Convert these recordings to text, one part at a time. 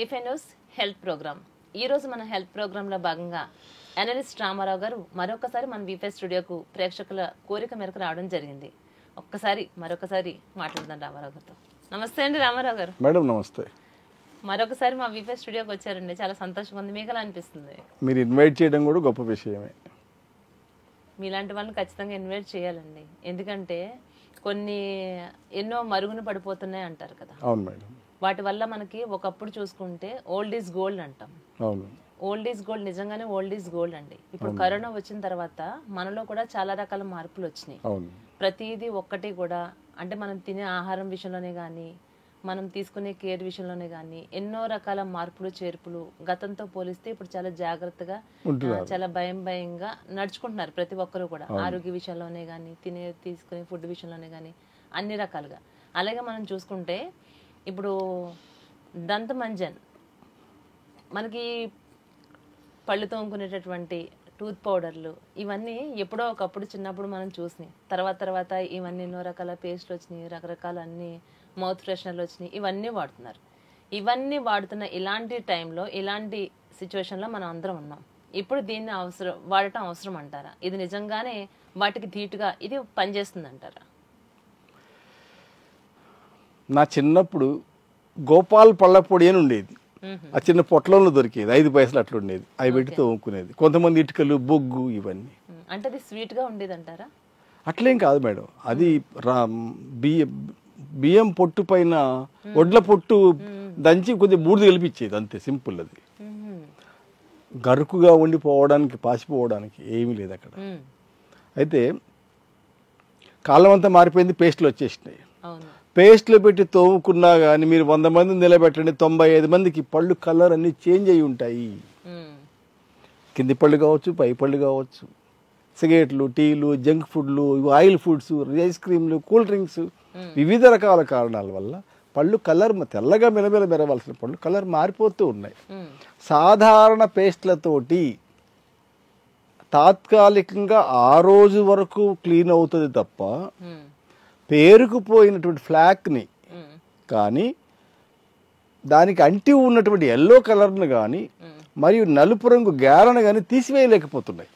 వీఫే news health programme. ఈ రోజు మన హెల్త్ ప్రోగ్రామ్ లో భాగంగా అనలిస్ట్ రామారావు గారు మరొకసారి మన వీఫే స్టూడియోకు ప్రేక్షకుల కోరిక మేరకు రావడం జరిగింది. మరొకసారి మాట్లాడదాం రామారావు గారితో. నమస్తే అండి రామారావు గారు. మేడం నమస్తే. మరొకసారి మా వీఫే స్టూడియోకి వచ్చారండి, చాలా సంతోషంగా ఉంది. మీకు ఎలా అనిపిస్తుంది? మీరు ఇన్వైట్ చేయడం కూడా గొప్ప విషయమే. మీలాంటి వాళ్ళని ఖచ్చితంగా ఇన్వైట్ చేయాలండి, ఎందుకంటే ఎన్నో మరుగున పడిపోతున్నాయి అంటారు కదా. అవును మేడం. వాటి వల్ల మనకి ఒకప్పుడు చూసుకుంటే ఓల్డ్ ఈజ్ గోల్డ్ అంటాం. అవును, ఓల్డ్ ఈజ్ గోల్డ్, నిజంగానే ఓల్డ్ ఈజ్ గోల్డ్ అండి. ఇప్పుడు కరోనా వచ్చిన తర్వాత మనలో కూడా చాలా రకాల మార్పులు వచ్చినాయి. ప్రతిదీ ఒక్కటి కూడా, అంటే మనం తినే ఆహారం విషయంలోనే కానీ, మనం తీసుకునే కేర్ విషయంలోనే కానీ ఎన్నో రకాల మార్పులు చేర్పులు. గతంతో పోలిస్తే ఇప్పుడు చాలా జాగ్రత్తగా, చాలా భయంగా నడుచుకుంటున్నారు ప్రతి ఒక్కరు కూడా. ఆరోగ్య విషయంలోనే కానీ, తీసుకునే ఫుడ్ విషయంలోనే కానీ అన్ని రకాలుగా. అలాగే మనం చూసుకుంటే ఇప్పుడు దంతమంజన్, మనకి పళ్ళు తోముకునేటటువంటి టూత్ పౌడర్లు, ఇవన్నీ ఎప్పుడో ఒకప్పుడు చిన్నప్పుడు మనం చూసినాయి. తర్వాత ఇవన్నీ ఎన్నో రకాల పేస్ట్లు వచ్చినాయి, రకరకాల అన్ని మౌత్ ఫ్రెషనర్లు వచ్చినాయి. ఇవన్నీ వాడుతున్నారు. ఇవన్నీ వాడుతున్న ఇలాంటి టైంలో, ఇలాంటి సిచ్యువేషన్లో మనం అందరం ఉన్నాం. ఇప్పుడు దీన్ని వాడటం అవసరం అంటారా? ఇది నిజంగానే వాటికి ధీటుగా ఇది పనిచేస్తుంది అంటారా? నా చిన్నప్పుడు గోపాల్ పళ్ళ పొడి అని ఉండేది. ఆ చిన్న పొట్లంలో దొరికేది, 5 పైసలు అట్లా ఉండేది. అవి పెట్టి తోముకునేది. కొంతమంది ఇటుకలు, బొగ్గు, ఇవన్నీ. అంటే అది స్వీట్ గా ఉండేది అంటారా? అట్లేం కాదు మేడం. అది బియ్యం పొట్టు పైన ఒడ్ల పొట్టు దంచి కొద్దిగా బూడిద కలిపిచ్చేది, అంతే, సింపుల్. అది గరుకుగా ఉండిపోవడానికి, పాసిపోవడానికి ఏమీ లేదు అక్కడ. అయితే కాలం అంతా మారిపోయింది, పేస్ట్లు వచ్చేసినాయి. పేస్ట్లు పెట్టి తోముకున్నా కానీ మీరు 100 మంది నిలబెట్టండి, 95 మందికి పళ్ళు కలర్ అన్ని చేంజ్ అయి ఉంటాయి. కింది పళ్ళు కావచ్చు, పై పళ్ళు కావచ్చు, సిగరెట్లు, టీలు, జంక్ ఫుడ్లు, ఆయిల్ ఫుడ్స్, ఐస్ క్రీమ్లు, కూల్ డ్రింక్స్, వివిధ రకాల కారణాల వల్ల పళ్ళు కలర్, తెల్లగా మెరవలసిన పళ్ళు కలర్ మారిపోతూ ఉన్నాయి. సాధారణ పేస్ట్లతోటి తాత్కాలికంగా ఆ రోజు వరకు క్లీన్ అవుతుంది తప్ప పేరుకుపోయినటువంటి ఫ్లాక్ని కానీ, దానికి అంటి ఉన్నటువంటి ఎల్లో కలర్ను కానీ, మరియు నలుపు రంగు గ్యారను కానీ తీసివేయలేకపోతున్నాయి.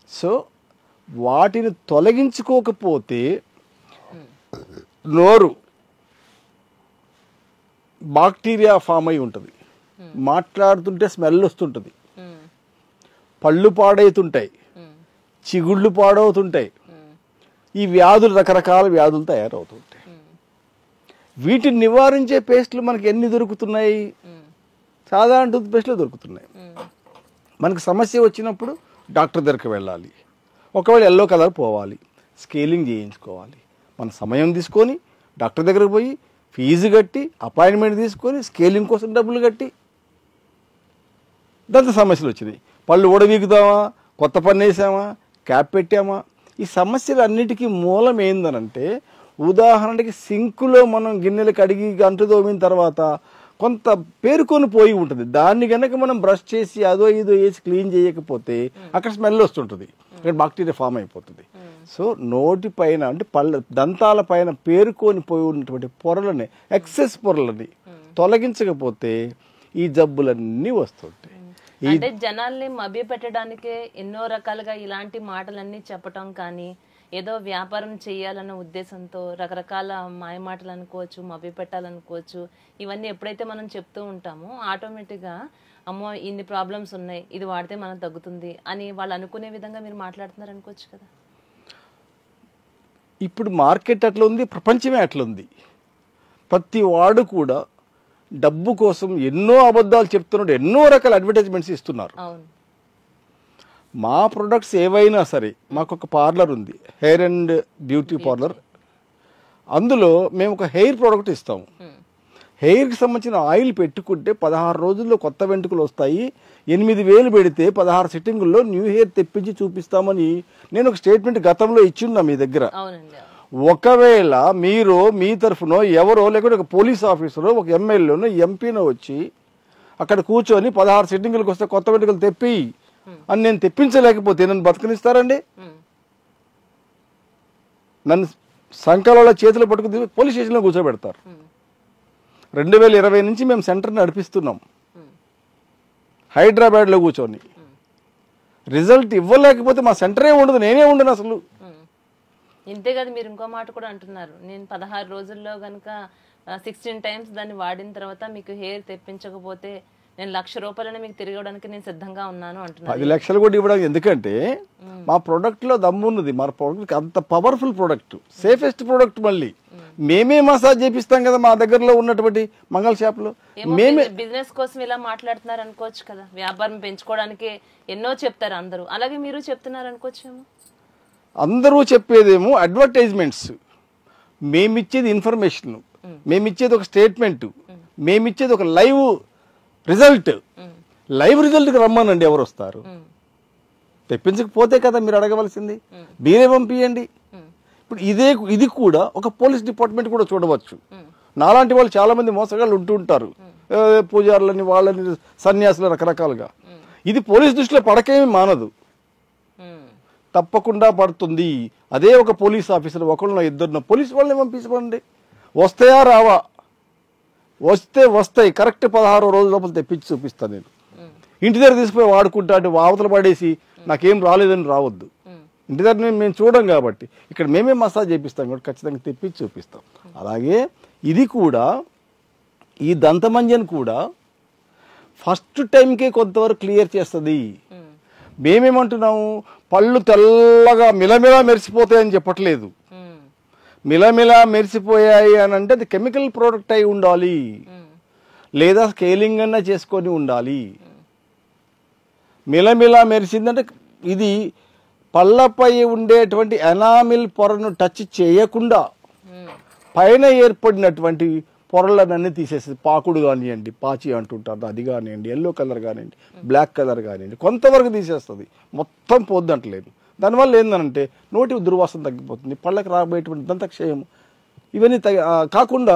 సో వాటిని తొలగించుకోకపోతే నోరు బాక్టీరియా ఫామ్ అయి ఉంటుంది, మాట్లాడుతుంటే స్మెల్ వస్తుంటుంది, పళ్ళు పాడవుతుంటాయి, చిగుళ్ళు పాడవుతుంటాయి, ఈ వ్యాధులు, రకరకాల వ్యాధులు తయారవుతుంటాయి. వీటిని నివారించే పేస్ట్లు మనకి ఎన్ని దొరుకుతున్నాయి? సాధారణ టూత్ పేస్ట్లు దొరుకుతున్నాయి. మనకు సమస్య వచ్చినప్పుడు డాక్టర్ దగ్గరికి వెళ్ళాలి. ఒకవేళ ఎల్లో కలర్ పోవాలి, స్కేలింగ్ చేయించుకోవాలి. మన సమయం తీసుకొని డాక్టర్ దగ్గరకు పోయి ఫీజు కట్టి, అపాయింట్మెంట్ తీసుకొని, స్కేలింగ్ కోసం డబ్బులు కట్టి, దంత సమస్యలు వచ్చినాయి. పళ్ళు ఊడబీకుతామా, కొత్త పన్ను వేసామా, క్యాప్ పెట్టామా? ఈ సమస్యలన్నిటికీ మూలం ఏందనంటే, ఉదాహరణకి సింకులో మనం గిన్నెలు కడిగి అంటు తోమిన తర్వాత కొంత పేరుకొని పోయి ఉంటుంది. దాన్ని కనుక మనం బ్రష్ చేసి అదో ఇదో వేసి క్లీన్ చేయకపోతే అక్కడ స్మెల్ వస్తుంటుంది, అక్కడ బాక్టీరియా ఫామ్ అయిపోతుంది. సో నోటి పైన, అంటే దంతాల పైన పేరుకొని పోయి ఉన్నటువంటి పొరలని, ఎక్సెస్ పొరలని తొలగించకపోతే ఈ జబ్బులన్నీ వస్తుంటాయి. అంటే జనాల్ని మభ్య పెట్టడానికే ఎన్నో రకాలుగా ఇలాంటి మాటలన్నీ చెప్పటం కానీ, ఏదో వ్యాపారం చేయాలన్న ఉద్దేశంతో రకరకాల మాయ మాటలు అనుకోవచ్చు, మభ్య పెట్టాలనుకోవచ్చు. ఇవన్నీ ఎప్పుడైతే మనం చెప్తూ ఉంటామో ఆటోమేటిక్గా అమ్మో ఇన్ని ప్రాబ్లమ్స్ ఉన్నాయి, ఇది వాడితే మనం తగ్గుతుంది అని వాళ్ళు అనుకునే విధంగా మీరు మాట్లాడుతున్నారు అనుకోవచ్చు కదా. ఇప్పుడు మార్కెట్ అట్లా ఉంది, ప్రపంచమే అట్లా ఉంది. ప్రతి వాడు కూడా డబ్బు కోసం ఎన్నో అబద్ధాలు చెప్తున్నాడు, ఎన్నో రకాల అడ్వర్టైజ్మెంట్స్ ఇస్తున్నారు. మా ప్రొడక్ట్స్ ఏవైనా సరే, మాకు ఒక పార్లర్ ఉంది, హెయిర్ అండ్ బ్యూటీ పార్లర్. అందులో మేము ఒక హెయిర్ ప్రోడక్ట్ ఇస్తాము. హెయిర్కి సంబంధించిన ఆయిల్ పెట్టుకుంటే 16 రోజుల్లో కొత్త వెంట్రుకలు వస్తాయి. 8,000 పెడితే 16 సిట్టింగుల్లో న్యూ హెయిర్ తెప్పించి చూపిస్తామని నేను ఒక స్టేట్మెంట్ గతంలో ఇచ్చిందా మీ దగ్గర. ఒకవేళ మీరు మీ తరఫునో ఎవరో, లేకుంటే ఒక పోలీస్ ఆఫీసరో, ఒక ఎమ్మెల్యేనో, ఎంపీనో వచ్చి అక్కడ కూర్చొని 16 సిట్టింగులకు వస్తే కొత్త వెంట్రుకలు తెప్పి అని నేను తెప్పించలేకపోతే నన్ను బతకనిస్తారండి? నన్ను సంకలలో చేతులు పట్టుకుని పోలీస్ స్టేషన్లో కూర్చోబెడతారు. 2020 నుంచి మేము సెంటర్ నడిపిస్తున్నాం హైదరాబాద్లో కూర్చొని. రిజల్ట్ ఇవ్వలేకపోతే మా సెంటరే ఉండదు, నేనే ఉండను అసలు. ఇంతే కదా, మీరు ఇంకో మాట కూడా అంటున్నారు, నేను 16 రోజుల్లో కనుక 16 టైమ్స్ దాన్ని వాడిన తర్వాత మీకు హెయిర్ తెప్పించకపోతే నేను 1,00,000 రూపాయలని మీకు తిరిగి ఇవ్వడానికి నేను సిద్ధంగా ఉన్నాను అంటున్నాను. 10 లక్షలు కూడా ఇవ్వడానికి, ఎందుకంటే మా ప్రోడక్ట్లో దమ్మున్నది. మా ప్రోడక్ట్ అంత పవర్ఫుల్ ప్రోడక్ట్, సేఫెస్ట్ ప్రోడక్ట్. మళ్ళీ మేమే మసాజ్ చేపిస్తాం కదా మా దగ్గరలో ఉన్నటువంటి మంగళ షాప్లో. మేమే బిజినెస్ కోసం ఇలా మాట్లాడుతున్నారు అనుకోవచ్చు కదా, వ్యాపారం పెంచుకోవడానికి ఎన్నో చెప్తారు అందరూ, అలాగే మీరు చెప్తున్నారు అనుకోవచ్చేమో. అందరూ చెప్పేదేమో అడ్వర్టైజ్మెంట్స్, మేమిచ్చేది ఇన్ఫర్మేషన్, మేమిచ్చేది ఒక స్టేట్మెంట్, మేమిచ్చేది ఒక లైవ్ రిజల్ట్. లైవ్ రిజల్ట్కి రమ్మనండి, ఎవరు వస్తారు? తెప్పించకపోతే కదా మీరు అడగవలసింది, మీరే పంపించండి. ఇప్పుడు ఇది కూడా ఒక పోలీస్ డిపార్ట్మెంట్ కూడా చూడవచ్చు. నాలాంటి వాళ్ళు చాలా మంది మోసగాళ్ళు ఉంటూ ఉంటారు, పూజారులని, వాళ్ళని, సన్యాసులు, రకరకాలుగా. ఇది పోలీస్ దృష్టిలో పడకేమీ మానదు, తప్పకుండా పడుతుంది. అదే ఒక పోలీస్ ఆఫీసర్ ఒకళ్ళనో ఇద్దరునో పోలీస్ వాళ్ళని పంపించమండి, వస్తాయా రావా? వస్తాయి. కరెక్ట్ 16 రోజుల లోపల తెప్పించి చూపిస్తాను నేను. ఇంటి దగ్గర తీసుకుపోయి వాడుకుంటా అంటే అవతల పడేసి నాకేం రాలేదని రావద్దు. ఇంటి దగ్గర మేము చూడం కాబట్టి ఇక్కడ మేమే మసాజ్ చేపిస్తాం కాబట్టి ఖచ్చితంగా తెప్పించి చూపిస్తాం. అలాగే ఇది కూడా, ఈ దంతమంజన్ కూడా ఫస్ట్ టైంకే కొంతవరకు క్లియర్ చేస్తుంది. మేమేమంటున్నాము, పళ్ళు తెల్లగా మిలమిలా మెరిసిపోతాయని చెప్పట్లేదు. మిలమిలా మెరిసిపోయాయి అని అంటే అది కెమికల్ ప్రోడక్ట్ అయి ఉండాలి, లేదా స్కేలింగ్ అన్నా చేసుకొని ఉండాలి. మిలమిలా మెరిసిందంటే ఇది పళ్ళపై ఉండేటువంటి ఎనామిల్ పొరను టచ్ చేయకుండా పైన ఏర్పడినటువంటి పొరలన్నీ తీసేస్తుంది. పాకుడు కానివ్వండి, పాచి అంటుంటారు, అది కానివ్వండి, ఎల్లో కలర్ కానివ్వండి, బ్లాక్ కలర్ కానివ్వండి, కొంతవరకు తీసేస్తుంది, మొత్తం పోద్దంటలేదు. దానివల్ల ఏంటంటే నోటి దుర్వాసన తగ్గిపోతుంది, పళ్ళకి రాబోయేటువంటి దంతక్షయం ఇవన్నీ కాకుండా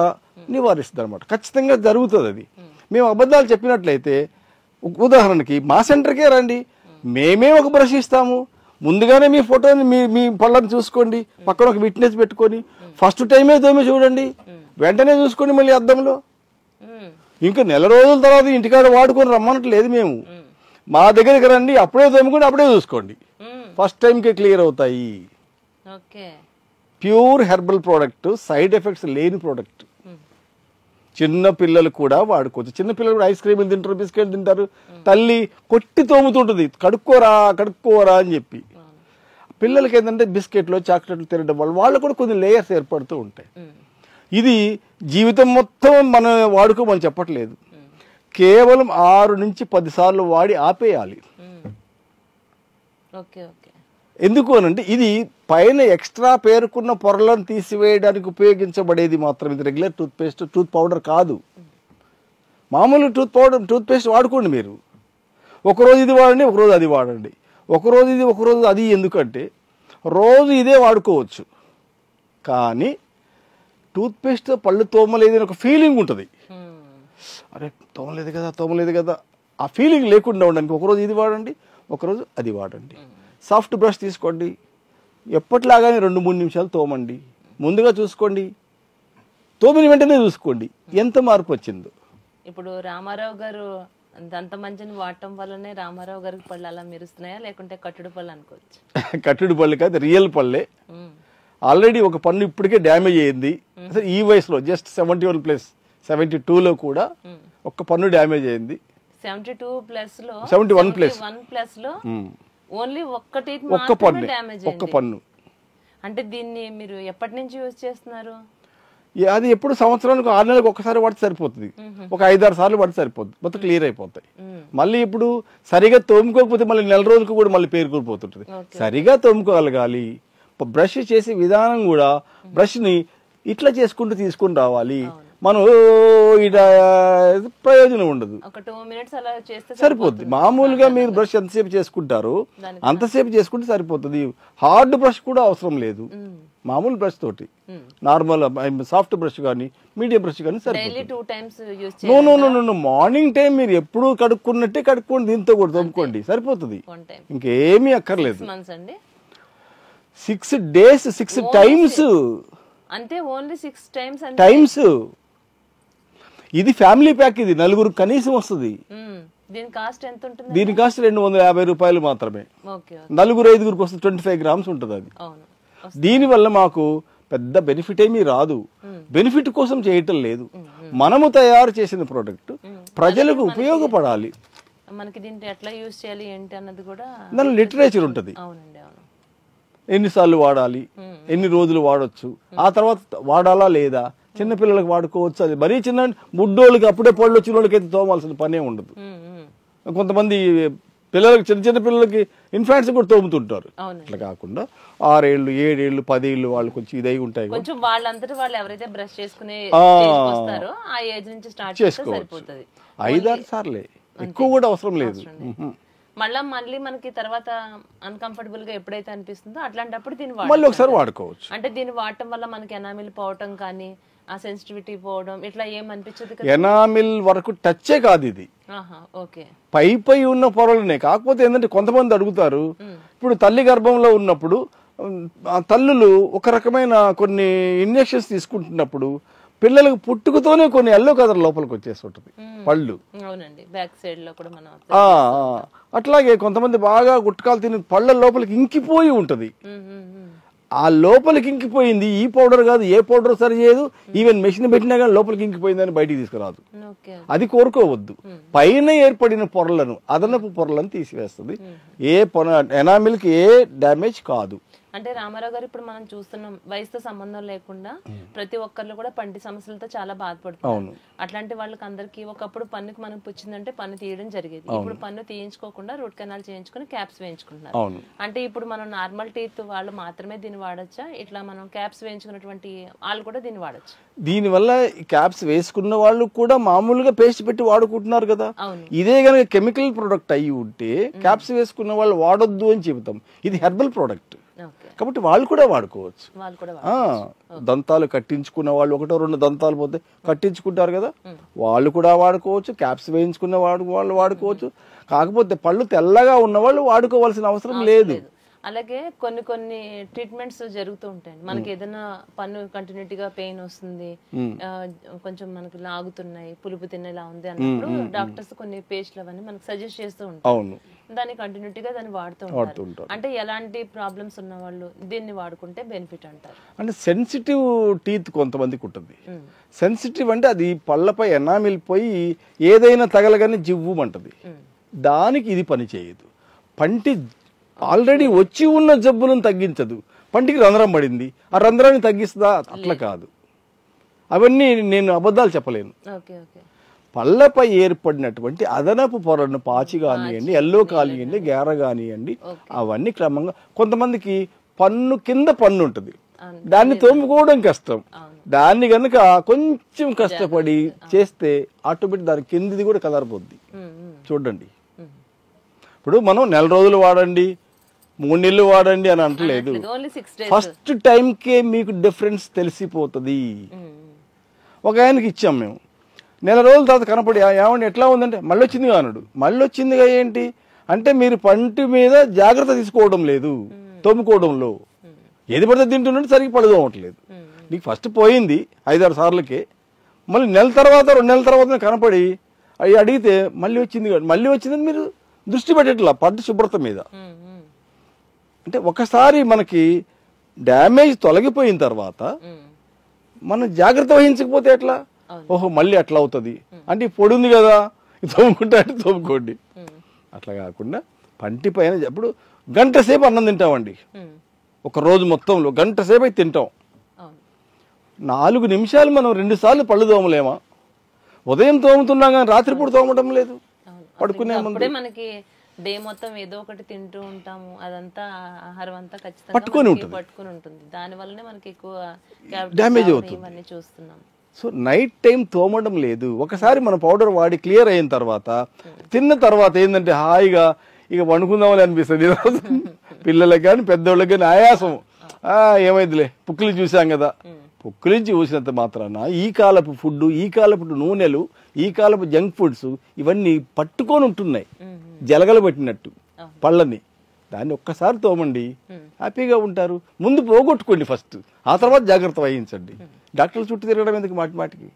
నివారిస్తుంది అనమాట. ఖచ్చితంగా జరుగుతుంది అది. మేము అబద్ధాలు చెప్పినట్లయితే, ఉదాహరణకి మా సెంటర్కే రండి, మేమే ఒక బ్రష్ ఇస్తాము, ముందుగానే మీ ఫోటోని మీ పళ్ళని చూసుకోండి, పక్కన ఒక విట్నెస్ పెట్టుకొని ఫస్ట్ టైమే తోమి చూడండి, వెంటనే చూసుకోండి మళ్ళీ అద్దంలో. ఇంకా నెల రోజుల తర్వాత ఇంటికాడ వాడుకొని రమ్మనట్లేదు మేము. మా దగ్గరికి రండి, అప్పుడే తోముకొని అప్పుడే చూసుకోండి, ఫస్ట్ టైంకే క్లియర్ అవుతాయి. Pure herbal product, side effects లేని ప్రోడక్ట్. చిన్న పిల్లలు కూడా వాడుకోవచ్చు. చిన్న పిల్లలు కూడా ఐస్ క్రీములు తింటారు, బిస్కెట్ తింటారు, తల్లి కొట్టి తోముతుంటుంది కడుక్కోరా అని చెప్పి. పిల్లలకి ఏంటంటే బిస్కెట్లు, చాక్లెట్లు తినడం వల్ల వాళ్ళు కూడా కొన్ని లేయర్స్ ఏర్పడుతూ ఉంటాయి. ఇది జీవితం మొత్తం మనం వాడుకోమని చెప్పట్లేదు, కేవలం 6 నుంచి 10 సార్లు వాడి ఆపేయాలి. ఎందుకు అనంటే ఇది పైన ఎక్స్ట్రా పేరుకున్న పొరలను తీసివేయడానికి ఉపయోగించబడేది మాత్రం. ఇది రెగ్యులర్ టూత్పేస్ట్, టూత్ పౌడర్ కాదు. మామూలు టూత్పేస్ట్ వాడుకోండి మీరు, ఒకరోజు ఇది వాడండి, ఒకరోజు అది వాడండి, ఒకరోజు ఇది ఒకరోజు అది. ఎందుకంటే రోజు ఇదే వాడుకోవచ్చు, కానీ టూత్పేస్ట్ పళ్ళు తోమలేదు అని ఒక ఫీలింగ్ ఉంటుంది. అరే తోమలేదు కదా ఆ ఫీలింగ్ లేకుండా ఉండడానికి ఒకరోజు ఇది వాడండి, ఒకరోజు అది వాడండి. సాఫ్ట్ బ్రష్ తీసుకోండి, ఎప్పటిలాగానే 2-3 నిమిషాలు తోమండి, ముందుగా చూసుకోండి, తోమిన వెంటనే చూసుకోండి ఎంత మార్పు వచ్చిందో. ఇప్పుడు రామారావు గారు దంతమంజన్ వాడటం వల్లనే రామారావు గారికి పళ్ళు అలా మెరుస్తున్నాయా, లేకుంటే కట్టుడు పళ్ళు అనుకోవచ్చు? కట్టుడు పళ్ళు కాదు, రియల్ పళ్ళే. ఆల్రెడీ ఒక పన్ను ఇప్పటికే డ్యామేజ్ అయ్యింది. ఈ వయసులో జస్ట్ 71+72లో కూడా ఒక పన్ను డ్యామేజ్ అయింది. 71+ లో ఓన్లీ ఒక్క పన్ను డ్యామేజ్ అయింది. అంటే దీన్ని మీరు ఎప్పటి నుంచి యూజ్ చేస్తున్నారు? అది ఎప్పుడు సంవత్సరానికి 6 నెలలకు ఒకసారి వాడితే సరిపోతుంది, ఒక 5-6 సార్లు వాడితే సరిపోతుంది, మొత్తం క్లియర్ అయిపోతాయి. మళ్ళీ ఇప్పుడు సరిగా తోముకోకపోతే మళ్ళీ నెల రోజులకు కూడా మళ్ళీ పేరుకుపోతుంటుంది. సరిగా తోముకోగలగాలి. బ్రష్ చేసే విధానం కూడా బ్రష్ని ఇట్లా చేసుకుంటూ తీసుకుని రావాలి. మనం ప్రయోజనం ఉండదు, సరిపోద్ది. మామూలుగా మీరు బ్రష్ ఎంతసేపు చేసుకుంటారో అంతసేపు చేసుకుంటే సరిపోతుంది. హార్డ్ బ్రష్ కూడా అవసరం లేదు, మామూలు బ్రష్ తోటి, నార్మల్ సాఫ్ట్ బ్రష్ కానీ మీడియం బ్రష్ కానీ సరిపోతుంది. నో మార్నింగ్ టైం మీరు ఎప్పుడు కడుక్కున్నట్టే కడుక్కోండి, దీంతో కూడా తోముకోండి, సరిపోతుంది, ఇంకేమీ అక్కర్లేదు. 6 days 6 times. అంటే ఓన్లీ 6 times. ఇది ఫ్యామిలీ ప్యాక్, ఇది నలుగురు కనీసం వస్తుంది. దీని కాస్ట్ ఎంత ఉంటుంది? దీని కాస్ట్ 250 రూపాయలు మాత్రమే. నలుగురు 5గురికి వస్తుంది, 25 గ్రామ్స్ ఉంటుంది అది. దీనివల్ల మాకు పెద్ద బెనిఫిట్ ఏమీ రాదు, బెనిఫిట్ కోసం చేయటం లేదు. మనము తయారు చేసిన ప్రోడక్ట్ ప్రజలకు ఉపయోగపడాలి. మనకి దీంట్లో ఎట్లా యూజ్ చేయాలి ఏంటి అన్నది కూడా దాని లిటరేచర్ ఉంటుంది. ఎన్నిసార్లు వాడాలి, ఎన్ని రోజులు వాడొచ్చు, ఆ తర్వాత వాడాలా లేదా, చిన్నపిల్లలకు వాడుకోవచ్చు. అది మరీ చిన్న బుడ్డోళ్ళకి అప్పుడే పళ్ళు వచ్చిన వాళ్ళకి అయితే తోమాల్సిన పనే ఉండదు. కొంతమంది పిల్లలకి, చిన్న చిన్న పిల్లలకి ఇన్ఫాంట్స్ కూడా తోముతుంటారు. అట్లా కాకుండా 6 ఏళ్ళు 7 ఏళ్ళు 10 ఏళ్ళు వాళ్ళు కొంచెం ఇదై ఉంటాయి, కొంచెం వాళ్ళంతటి వాళ్ళు ఎవరైతే బ్రష్ చేసుకునే వస్తారో ఆ ఏజ్ నుంచి స్టార్ట్ చేసుకోవచ్చు. 5-6 సార్లే, ఎక్కువ కూడా అవసరం లేదు. మళ్ళీ మనకి తర్వాత అన్కంఫర్టబుల్ గా ఎప్పుడైతే అనిపిస్తుందో అట్లాంటప్పుడు దీన్ని మళ్ళీ ఒకసారి వాడుకోవచ్చు. అంటే దీన్ని వాడటం వల్ల మనకి ఎనామిల్ పోవటం కానీ ఆ సెన్సిటివిటీ పోవడం ఇట్లా ఏం అనిపించదు. ఎనామిల్ వరకు టచ్చే కాదు ఇది, పై ఉన్న పొరలునే. కాకపోతే ఏంటంటే కొంతమంది అడుగుతారు, ఇప్పుడు తల్లి గర్భంలో ఉన్నప్పుడు ఆ తల్లులు ఒక రకమైన కొన్ని ఇంజెక్షన్స్ తీసుకుంటున్నప్పుడు పిల్లలకు పుట్టుకతోనే కొన్ని ఎల్లో కలర్ లోపలికి వచ్చేసి ఉంటుంది పళ్ళు. అట్లాగే కొంతమంది బాగా గుట్కాలు తిని పళ్ళ లోపలికి ఇంకిపోయి ఉంటది. ఆ లోపలికి ఇంకిపోయింది ఈ పౌడర్ కాదు, ఏ పౌడర్ సరి చేయదు, ఈవెన్ మెషిన్ పెట్టినా కానీ లోపలికి ఇంకిపోయిందని బయటికి తీసుకురాదు. అది కోరుకోవద్దు. పైన ఏర్పడిన పొరలను, అదనపు పొరలను తీసివేస్తుంది. ఏ ఎనామిల్ కి ఏ డ్యామేజ్ కాదు. అంటే రామారావు గారు, ఇప్పుడు మనం చూస్తున్నాం వయసుతో సంబంధం లేకుండా ప్రతి ఒక్కళ్ళు కూడా పంటి సమస్యలతో చాలా బాధపడుతున్నారు. అట్లాంటి వాళ్ళకి అందరికి ఒకప్పుడు పన్నుకి మనకు పుచ్చిందంటే పన్ను తీయడం జరిగేది. ఇప్పుడు పన్ను తీయించుకోకుండా రూట్ కెనాల్ చేయించుకుని క్యాప్స్ వేయించుకుంటున్నారు. అంటే ఇప్పుడు మనం నార్మల్ టీత్ వాళ్ళు మాత్రమే దీన్ని వాడచ్చా, ఇట్లా మనం క్యాప్స్ వేయించుకున్నటువంటి వాళ్ళు కూడా దీన్ని వాడచ్చు? దీనివల్ల క్యాప్స్ వేసుకున్న వాళ్ళు కూడా మామూలుగా పేస్ట్ పెట్టి వాడుకుంటున్నారు కదా. ఇదే గనక కెమికల్ ప్రొడక్ట్ అయ్యి ఉంటే క్యాప్స్ వేసుకున్న వాళ్ళు వాడొద్దు అని చెబుతాం. ఇది హెర్బల్ ప్రొడక్ట్ కాబట్టి వాళ్ళు కూడా వాడుకోవచ్చు. దంతాలు కట్టించుకున్న వాళ్ళు 1-2 దంతాలు పోతే కట్టించుకుంటారు కదా, వాళ్ళు కూడా వాడుకోవచ్చు. క్యాప్స్ వేయించుకున్న వాళ్ళు వాడుకోవచ్చు. కాకపోతే పళ్ళు తెల్లగా ఉన్న వాళ్ళు వాడుకోవాల్సిన అవసరం లేదు. అలాగే కొన్ని ట్రీట్మెంట్స్ జరుగుతూ ఉంటాయి. మనకి ఏదైనా పన్ను కంటిన్యూటీగా పెయిన్ వస్తుంది, కొంచెం మనకి లాగుతున్నాయి, పులుపు తినేలా ఉంది అన్నప్పుడు డాక్టర్స్ కొన్ని పేస్ట్లు అవన్నీ మనకి సజెస్ట్ చేస్తూ ఉంటారు. దాన్ని కంటిన్యూటీగా దాన్ని వాడుతూ ఉంటారు. అంటే ఎలాంటి ప్రాబ్లమ్స్ ఉన్న వాళ్ళు దీన్ని వాడుకుంటే బెనిఫిట్ అంటారు? అంటే సెన్సిటివ్ టీత్ కొంతమందికి ఉంటుంది. సెన్సిటివ్ అంటే అది పళ్ళపై ఎనామిల్ పోయి ఏదైనా తగలగానే జివ్వుమంటది. దానికి ఇది పని చేయదు. పంటి ఆల్రెడీ వచ్చి ఉన్న జబ్బులను తగ్గించదు. పంటికి రంధ్రం పడింది, ఆ రంధ్రాన్ని తగ్గిస్తుందా? అట్లా కాదు. అవన్నీ నేను అబద్ధాలు చెప్పలేను. పళ్ళపై ఏర్పడినటువంటి అదనపు పొరను, పాచి కానివ్వండి, ఎల్లో కానివ్వండి, గేర కానివ్వండి, అవన్నీ క్రమంగా కొంతమందికి పన్ను కింద పన్ను ఉంటుంది, దాన్ని తోముకోవడం కష్టం. దాన్ని కనుక కొంచెం కష్టపడి చేస్తే ఆటోమేటిక్ దాని కిందిది కూడా కలరిపోద్ది. చూడండి, ఇప్పుడు మనం 1 నెల రోజులు వాడండి, 3 నెలలు వాడండి అని అంటలేదు. ఫస్ట్ టైంకే మీకు డిఫరెన్స్ తెలిసిపోతుంది. ఒక ఆయనకి ఇచ్చాం మేము, 1 నెల రోజుల తర్వాత కనపడి ఏమండి ఎట్లా ఉందంటే మళ్ళీ వచ్చిందిగా అన్నాడు. మళ్ళీ వచ్చిందిగా ఏంటి అంటే మీరు పంటి మీద జాగ్రత్త తీసుకోవడం లేదు, తోముకోవడంలో ఏది పడితే తింటున్నట్టు సరిగ్గా పడుకోవట్లేదు. నీకు ఫస్ట్ పోయింది 5-6 సార్లకే, మళ్ళీ 1 నెల తర్వాత 2 నెలల తర్వాత కనపడి అవి అడిగితే మళ్ళీ వచ్చిందని మీరు దృష్టి పెట్టట్లా పంట శుభ్రత మీద. అంటే ఒకసారి మనకి డ్యామేజ్ తొలగిపోయిన తర్వాత మనం జాగ్రత్త వహించకపోతే ఎట్లా? ఓహో మళ్ళీ అట్లా అవుతుంది అంటే పొడి ఉంది కదా తోముకుంటా అంటే తోముకోండి. అట్లా కాకుండా పంటి పైన ఇప్పుడు 1 గంట సేపు అన్నం తింటామండి, ఒక రోజు మొత్తంలో 1 గంట సేపు అయితే తింటాం. 4 నిమిషాలు మనం 2 సార్లు పళ్ళు తోమలేమా? ఉదయం తోముతున్నాం కానీ రాత్రిపూట తోమడం లేదు. పడుకునే ముందు మనకి డే మొత్తం ఏదో ఒకటి తింటూ ఉంటాము, అదంతా ఆహారం అంతా ఖచ్చితంగా పట్టుకొని ఉంటుంది. దాని వల్లనే మనకి ఎక్కువ డ్యామేజ్ అవుతుంది. ఇవన్నీ చూస్తున్నాం. సో నైట్ టైం తోమడం లేదు. ఒకసారి మన పౌడర్ వాడి క్లియర్ అయిన తర్వాత తిన్న తర్వాత ఏంటంటే హాయిగా ఇక వండుకుందామని అనిపిస్తుంది. పిల్లలకి కానీ పెద్దోళ్ళకి కానీ ఆయాసం, ఏమైందిలే పుక్కిలి చూసాం కదా. పుక్కిలించి చూసినంత మాత్రాన ఈ కాలపు ఫుడ్, ఈ కాలపు నూనెలు, ఈ కాలపు జంక్ ఫుడ్స్ ఇవన్నీ పట్టుకొని ఉంటున్నాయి జలగలు పెట్టినట్టు పళ్ళని. దాన్ని ఒక్కసారి తోమండి, హ్యాపీగా ఉంటారు. ముందు పోగొట్టుకోండి ఫస్ట్, ఆ తర్వాత జాగ్రత్త వహించండి. డాక్టర్లు చుట్టూ తిరగడం ఎందుకు మాటికి?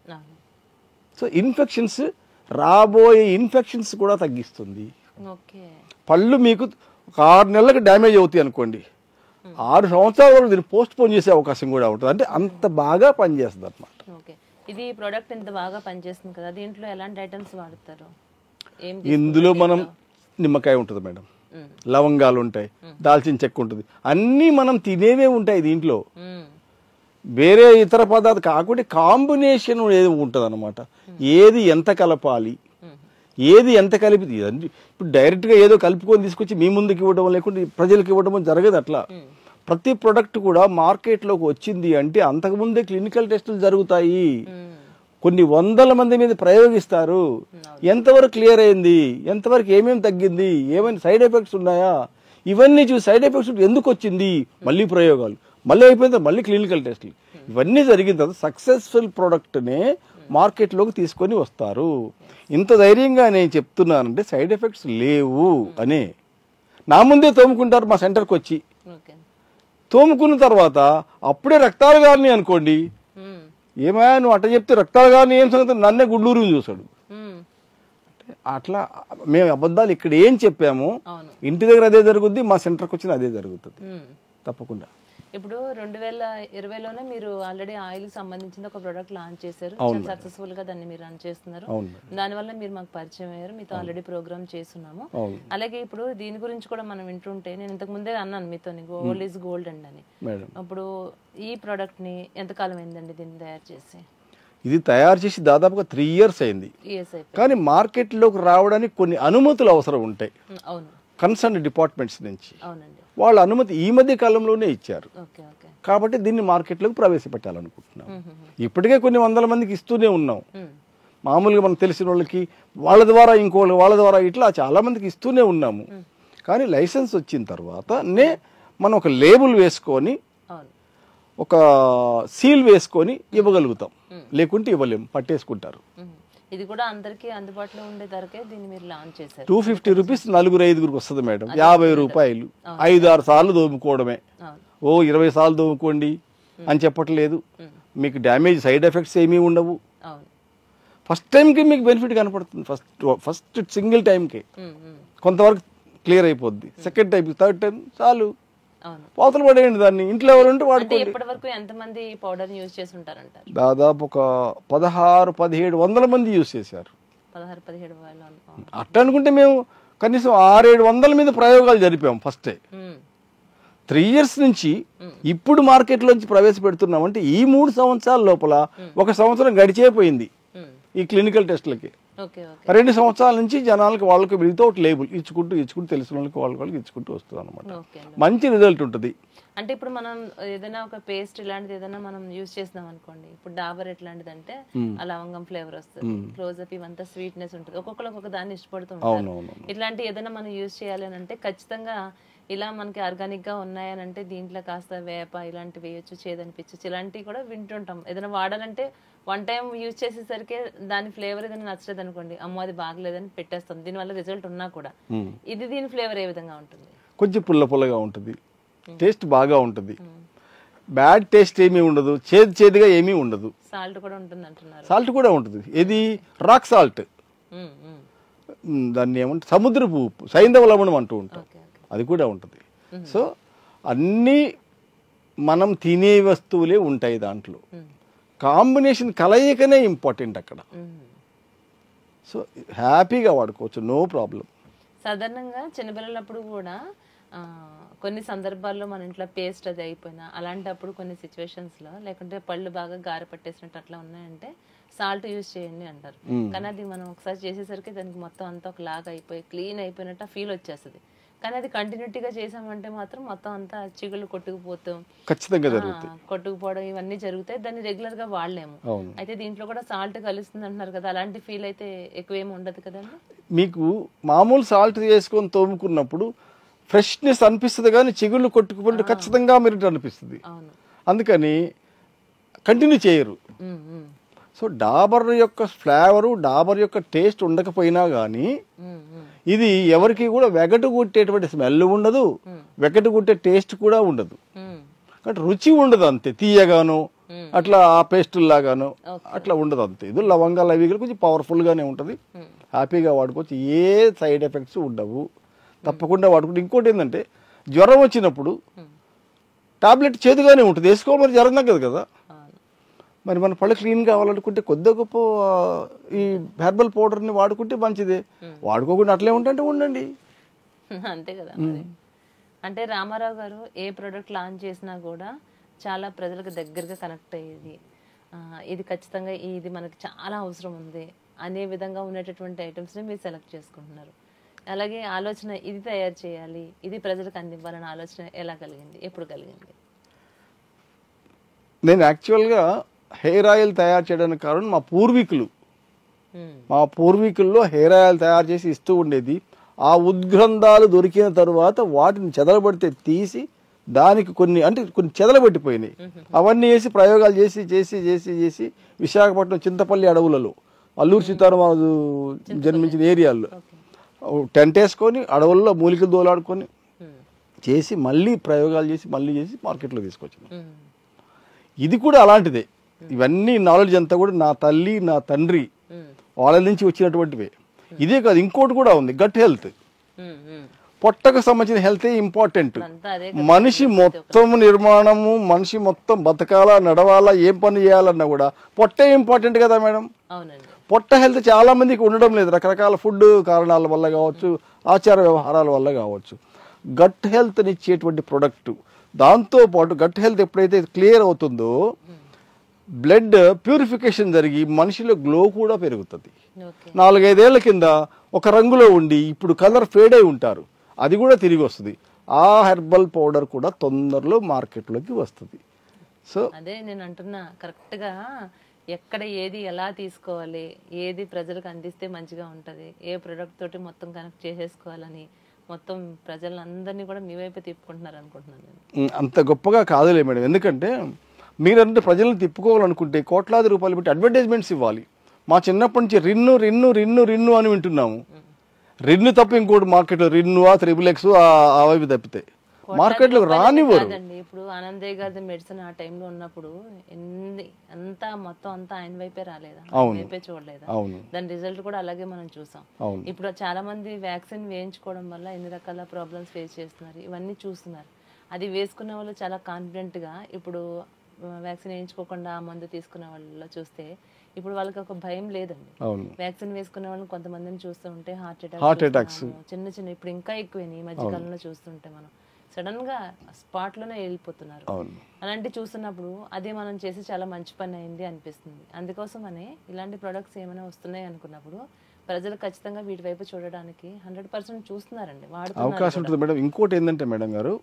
సో ఇన్ఫెక్షన్స్, రాబోయే ఇన్ఫెక్షన్స్ కూడా తగ్గిస్తుంది. పళ్ళు మీకు ఒక 6 నెలలకు డ్యామేజ్ అవుతాయి అనుకోండి, 6 సంవత్సరాల వరకు దీన్ని పోస్ట్ పోన్ చేసే అవకాశం కూడా ఉంటుంది. అంటే అంత బాగా పనిచేస్తుంది అనమాట. ఇది ప్రోడక్ట్ ఇంత బాగా పనిచేస్తుంది కదా, దీంట్లో ఎలాంటి ఐటమ్స్ వాడతారు? ఇందులో మనం నిమ్మకాయ ఉంటుంది మేడం, లవంగాలు ఉంటాయి, దాల్చిన చెక్క ఉంటుంది, అన్నీ మనం తినేవే ఉంటాయి దీంట్లో. వేరే ఇతర పదార్థాలు కాకుండా కాంబినేషన్ ఏది ఉంటుంది అనమాట. ఏది ఎంత కలపాలి, ఏది ఎంత కలిపి, ఇప్పుడు డైరెక్ట్గా ఏదో కలుపుకొని తీసుకొచ్చి మీ ముందుకు ఇవ్వడం లేకుంటే ప్రజలకు ఇవ్వడం జరగదు. అట్లా ప్రతి ప్రొడక్ట్ కూడా మార్కెట్లోకి వచ్చింది అంటే అంతకుముందే క్లినికల్ టెస్టులు జరుగుతాయి, కొన్ని వందల మంది మీద ప్రయోగిస్తారు. ఎంతవరకు క్లియర్ అయింది, ఎంతవరకు ఏమేమి తగ్గింది, ఏమైనా సైడ్ ఎఫెక్ట్స్ ఉన్నాయా, ఇవన్నీ చూసి సైడ్ ఎఫెక్ట్స్ ఎందుకు వచ్చింది, మళ్ళీ ప్రయోగాలు, మళ్ళీ అయిపోయిన తర్వాత మళ్ళీ క్లినికల్ టెస్టులు, ఇవన్నీ జరిగిన తర్వాత సక్సెస్ఫుల్ ప్రోడక్ట్నే మార్కెట్లోకి తీసుకొని వస్తారు. ఇంత ధైర్యంగా నేను చెప్తున్నానంటే సైడ్ ఎఫెక్ట్స్ లేవు అని. నా ముందే తోముకుంటారు మా సెంటర్కి వచ్చి, తోముకున్న తర్వాత అప్పుడే రక్తాలు గారిని అనుకోండి, ఏమయ్యా నువ్వు అట్ట చెప్తే రక్తాలు గారిని ఏం సంగతి, నన్నే గుడ్లూరు చూశాడు. అట్లా మేము అబద్ధాలు ఇక్కడ ఏం చెప్పాము, ఇంటి దగ్గర అదే జరుగుద్ది, మా సెంటర్కి వచ్చిన అదే జరుగుతుంది తప్పకుండా. ఇప్పుడు 2020లోనే మీరు ఆల్రెడీ ఆయిల్ సంబంధించిన ఒక ప్రోడక్ట్ లాంచ్ చేశారు, సక్సెస్ఫుల్ గా దాన్ని మీరు రన్ చేస్తున్నారు. దానివల్ల మీరు మాకు పరిచయం అయ్యారు, మీతో ఆల్రెడీ ప్రోగ్రామ్ చేస్తున్నాము. అలాగే ఇప్పుడు దీని గురించి కూడా మనం వింటుంటే, నేను ఇంతకు ముందే అన్నాను మీతో గోల్డ్ ఈజ్ గోల్డ్ అండి అని. ఇప్పుడు ఈ ప్రోడక్ట్ ని ఎంతకాలం అయిందండి దీన్ని తయారు చేసి? ఇది తయారు చేసి దాదాపుగా 3 years అయింది. కానీ మార్కెట్లోకి రావడానికి కొన్ని అనుమతులు అవసరం ఉంటాయి కన్సర్న్ డిపార్ట్మెంట్స్ నుంచి. వాళ్ళ అనుమతి ఈ మధ్య కాలంలోనే ఇచ్చారు కాబట్టి దీన్ని మార్కెట్లోకి ప్రవేశపెట్టాలనుకుంటున్నాం. ఇప్పటికే కొన్ని వందల మందికి ఇస్తూనే ఉన్నాం. మామూలుగా మనకు తెలిసిన వాళ్ళకి, వాళ్ళ ద్వారా ఇంకోళ్ళు, వాళ్ళ ద్వారా ఇట్లా చాలా మందికి ఇస్తూనే ఉన్నాము. కానీ లైసెన్స్ వచ్చిన తర్వాతనే మనం ఒక లేబుల్ వేసుకొని, ఒక సీల్ వేసుకొని ఇవ్వగలుగుతాం, లేకుంటే ఇవ్వలేము, పట్టేసుకుంటారు. ఇది కూడా అందరికీ అందుబాటులో ఉండే ధరకే దీన్ని మీరు లాంచ్ చేశారు. 250 రూపీస్ 4-5 వస్తుంది మేడం. 50 రూపాయలు 5-6 సార్లు దోముకోవడమే. 20 సార్లు దోముకోండి అని చెప్పట్లేదు. మీకు డ్యామేజ్, సైడ్ ఎఫెక్ట్స్ ఏమీ ఉండవు. ఫస్ట్ టైంకి మీకు బెనిఫిట్ కనపడుతుంది. ఫస్ట్ సింగిల్ టైంకి కొంతవరకు క్లియర్ అయిపోద్ది. సెకండ్ టైం, థర్డ్ టైం చాలు పాతలు పడేయండి దాన్ని. ఇంట్లో ఎవరు ఉంటే వాడుకోండి. ఎంతమంది పౌడర్ యూజ్ చేసి ఉంటారంటారు? దాదాపు ఒక 1600-1700 మంది యూజ్ చేశారు. 1600-1700 అట్లా అనుకుంటే మేము కనీసం 600-700 మీద ప్రయోగాలు జరిపాం ఫస్టే. 3 years నుంచి ఇప్పుడు మార్కెట్లోంచి ప్రవేశపెడుతున్నామంటే ఈ 3 సంవత్సరాల లోపల 1 సంవత్సరం గడిచేపోయింది ఈ క్లినికల్ టెస్టులకి. 2 సంవత్సరాల నుంచి జనాలకి వాళ్ళకి వితౌట్ లేబుల్ ఇచ్చుకుంటూ తెలిసిన వాళ్ళకి వాళ్ళకి ఇచ్చుకుంటూ వస్తుంది అనమాట. మంచి రిజల్ట్ ఉంటుంది. అంటే ఇప్పుడు మనం ఏదైనా ఒక పేస్ట్ ఇలాంటిది ఏదైనా మనం యూజ్ చేసినాం అనుకోండి, ఇప్పుడు డాబర్ ఎట్లాంటిది అంటే ఆ లవంగం ఫ్లేవర్ వస్తుంది, క్లోజప్ ఇవంతా స్వీట్నెస్ ఉంటుంది, ఒక్కొక్కరు ఒక్కొక్క దాన్ని ఇష్టపడుతుంటారు. ఇట్లాంటి ఏదైనా మనం యూజ్ చేయాలి అని అంటే ఖచ్చితంగా ఇలా మనకి ఆర్గానిక్ గా ఉన్నాయని అంటే దీంట్లో కాస్త వేప ఇలాంటివి వేయొచ్చు, చేదనిపించచ్చు, ఇలాంటివి కూడా వింటుంటాం. ఏదైనా వాడాలంటే 1 time యూజ్ చేసేసరికి దాని ఫ్లేవర్ ఏదైనా నచ్చలేదు అనుకోండి, అమ్మో అది బాగలేదని పెట్టేస్తాం, దీనివల్ల రిజల్ట్ ఉన్నా కూడా. ఇది దీని ఫ్లేవర్ ఏ విధంగా ఉంటుంది? కొంచెం పుల్లగా ఉంటుంది, టేస్ట్ బాగా ఉంటుంది, బ్యాడ్ టేస్ట్ ఏమీ ఉండదు, చేదుగా ఏమీ ఉండదు. సాల్ట్ కూడా ఉంటుంది అంటున్నారు. సాల్ట్ కూడా ఉంటుంది. ఇది రాక్ సాల్ట్, దాన్ని ఏమంటే సముద్రపు ఉప్పు, సైంధవ లవణం అంటూ ఉంటాం, అది కూడా ఉంటుంది. సో అన్నీ మనం తినే వస్తువులే ఉంటాయి దాంట్లో. కాంబినేషన్ కలయికనే ఇంపార్టెంట్ అక్కడ. సో హ్యాపీగా వాడుకోవచ్చు, నో ప్రాబ్లం. సాధారణంగా చిన్నపిల్లలప్పుడు కూడా కొన్ని సందర్భాల్లో మన ఇంట్లో పేస్ట్ అది అయిపోయినా, అలాంటప్పుడు కొన్ని సిచ్యువేషన్స్లో లేకుంటే పళ్ళు బాగా గార పట్టేసినట్టు అట్లా ఉన్నాయంటే సాల్ట్ యూజ్ చేయండి అంటారు. కానీ అది మనం ఒకసారి చేసేసరికి దానికి మొత్తం అంతా ఒక లాగా అయిపోయి క్లీన్ అయిపోయినట్టు ఫీల్ వచ్చేస్తుంది. కానీ అది కంటిన్యూటీగా చేసామంటే మాత్రం మొత్తం అంతా చిగుళ్ళు కొట్టుకుపోతాం, ఖచ్చితంగా కొట్టుకుపోవడం ఇవన్నీ జరుగుతాయి. దాన్ని రెగ్యులర్ గా వాడలేము. అయితే దీంట్లో కూడా సాల్ట్ కలుస్తుంది అంటున్నారు కదా, అలాంటి ఫీల్ అయితే ఎక్కువేమి ఉండదు కదండి. మీకు మామూలు సాల్ట్ చేసుకొని తోముకున్నప్పుడు ఫ్రెష్నెస్ అనిపిస్తుంది, కానీ చిగుళ్ళు కొట్టుకుపోతే ఖచ్చితంగా మీరు అనిపిస్తుంది. అందుకని కంటిన్యూ చేయరు. సో డాబర్ యొక్క ఫ్లేవరు, డాబర్ యొక్క టేస్ట్ ఉండకపోయినా కానీ ఇది ఎవరికి కూడా వెగటు కుట్టేటువంటి స్మెల్ ఉండదు, వెగటు కుట్టే టేస్ట్ కూడా ఉండదు, కాబట్టి రుచి ఉండదు, అంతే తీయగాను అట్లా ఆ పేస్టులు లాగాను అట్లా ఉండదు. అంతే ఇది లవంగాలు అవి కొంచెం పవర్ఫుల్గానే ఉంటుంది, హ్యాపీగా వాడుకోవచ్చు, ఏ సైడ్ ఎఫెక్ట్స్ ఉండవు, తప్పకుండా వాడుకుంటే. ఇంకోటి ఏంటంటే జ్వరం వచ్చినప్పుడు టాబ్లెట్ చేదుగానే ఉంటుంది, వేసుకోవాలి, మరి జ్వరం తగ్గదు కదా. మరి మన పళ్ళు క్లీన్ కావాలనుకుంటే కొద్దిగా గొప్ప ఈ హెర్బల్ పౌడర్ని వాడుకుంటే మంచిదే. వాడుకోకుండా అట్లే ఉంటే ఉండండి, అంతే కదా. అంటే రామారావు గారు ఏ ప్రోడక్ట్ లాంచ్ చేసినా కూడా చాలా ప్రజలకు దగ్గరగా కనెక్ట్ అయ్యేది, ఇది ఖచ్చితంగా ఇది మనకి చాలా అవసరం ఉంది అనే విధంగా ఉండేటటువంటి ఐటమ్స్ని మీరు సెలెక్ట్ చేసుకుంటున్నారు. అలాగే ఆలోచన ఇది తయారు చేయాలి, ఇది ప్రజలకు అందివ్వాలనే ఆలోచన ఎలా కలిగింది, ఎప్పుడు కలిగింది? నేను యాక్చువల్గా హెయిర్ ఆయిల్ తయారు చేయడానికి కారణం మా పూర్వీకుల్లో హెయిర్ ఆయిల్ తయారు చేసి ఇస్తూ ఉండేది. ఆ ఉద్గ్రంథాలు దొరికిన తర్వాత వాటిని చెదలబడితే తీసి దానికి కొన్ని చెదలబెట్టిపోయినాయి, అవన్నీ వేసి ప్రయోగాలు చేసి చేసి చేసి చేసి విశాఖపట్నం చింతపల్లి అడవులలో అల్లూరు సీతారామరాజు జన్మించిన ఏరియాల్లో టెంట్ వేసుకొని అడవుల్లో మూలికలు దోలాడుకొని చేసి మళ్ళీ ప్రయోగాలు చేసి మళ్ళీ చేసి మార్కెట్లో తీసుకొచ్చింది. ఇది కూడా అలాంటిదే. ఇవన్నీ నాలెడ్జ్ అంతా కూడా నా తల్లి నా తండ్రి వాళ్ళ నుంచి వచ్చినటువంటివే. ఇదే కాదు, ఇంకోటి కూడా ఉంది, గట్ హెల్త్. పొట్టకు సంబంధించిన హెల్తే ఇంపార్టెంట్. మనిషి మొత్తం నిర్మాణము, మనిషి మొత్తం బతకాలా నడవాలా ఏం పని చేయాలన్నా కూడా పొట్టే ఇంపార్టెంట్ కదా మేడం. పొట్ట హెల్త్ చాలా మందికి ఉండడం లేదు, రకరకాల ఫుడ్ కారణాల వల్ల కావచ్చు, ఆచార వ్యవహారాల వల్ల కావచ్చు. గట్ హెల్త్ని ఇచ్చేటువంటి ప్రొడక్ట్, దాంతోపాటు గట్ హెల్త్ ఎప్పుడైతే క్లియర్ అవుతుందో బ్లడ్ ప్యూరిఫికేషన్ జరిగి మనిషిలో గ్లో కూడా పెరుగుతుంది. 4-5 ఏళ్ల కింద ఒక రంగులో ఉండి ఇప్పుడు కలర్ ఫేడ్ అయి ఉంటారు, అది కూడా తిరిగి వస్తుంది. ఆ హెర్బల్ పౌడర్ కూడా తొందరలో మార్కెట్లోకి వస్తుంది. సో అదే నేను అంటున్నా, కరెక్ట్గా ఎక్కడ ఏది ఎలా తీసుకోవాలి, ఏది ప్రజలకు అందిస్తే మంచిగా ఉంటుంది, ఏ ప్రోడక్ట్ తోటి మొత్తం కనెక్ట్ చేసేసుకోవాలని మొత్తం ప్రజలందరినీ కూడా మీ వైపే తిప్పుకుంటున్నారు అనుకుంటున్నాను నేను. అంత గొప్పగా కాదులే మేడం, ఎందుకంటే మీరంటే ప్రజలను తిప్పుకోవాలనుకుంటే కోట్లాది రూపాయలు పెట్టి అడ్వర్టైజ్మెంట్స్ ఇవ్వాలి. మా చిన్నప్పటి నుంచి రిన్ను రిన్ను రిన్ను రిన్ను అని వింటున్నాము. రిన్ను తప్ప ఇంకోటి మార్కెట్లో రిన్ను XXX అవి తప్పితే మార్కెట్లో రానివ్వరు. ఇప్పుడు ఆనందయ్య గారి మెడిసిన్ ఆ టైంలో ఉన్నప్పుడు అంతా మొత్తం అంతా ఆయన వైపే రాలేదా, వైపే చూడలేదా? దాని రిజల్ట్ కూడా అలాగే మనం చూసాం. ఇప్పుడు చాలా మంది వ్యాక్సిన్ వేయించుకోవడం వల్ల ఎన్ని రకాల ప్రాబ్లమ్స్ ఫేస్ చేస్తున్నారు, ఇవన్నీ చూస్తున్నారు. అది వేసుకున్న వాళ్ళు చాలా కాన్ఫిడెంట్ గా, ఇప్పుడు వ్యాక్సిన్ వేయించుకోకుండా ఆ మందు తీసుకున్న వాళ్ళలో చూస్తే ఇప్పుడు వాళ్ళకి ఒక భయం లేదండి. వ్యాక్సిన్ వేసుకున్న వాళ్ళని కొంతమందిని చూస్తూ ఉంటే హార్ట్ అటాక్స్ చిన్న చిన్న ఇప్పుడు ఇంకా ఎక్కువైనాయి ఈ మధ్యకాలంలో చూస్తుంటే, మనం సడన్ గా స్పాట్ లోనే వెళ్ళిపోతున్నారు. అలాంటి చూస్తున్నప్పుడు అదే మనం చేసి చాలా మంచి పని అయింది అనిపిస్తుంది. అందుకోసమనే ఇలాంటి ప్రొడక్ట్స్ ఏమైనా వస్తున్నాయి అనుకున్నప్పుడు ప్రజలు ఖచ్చితంగా వీటి వైపు చూడడానికి 100% చూస్తున్నారండి, అవకాశం ఉంటుంది మేడం. ఇంకోటి ఏంటంటే మేడం గారు,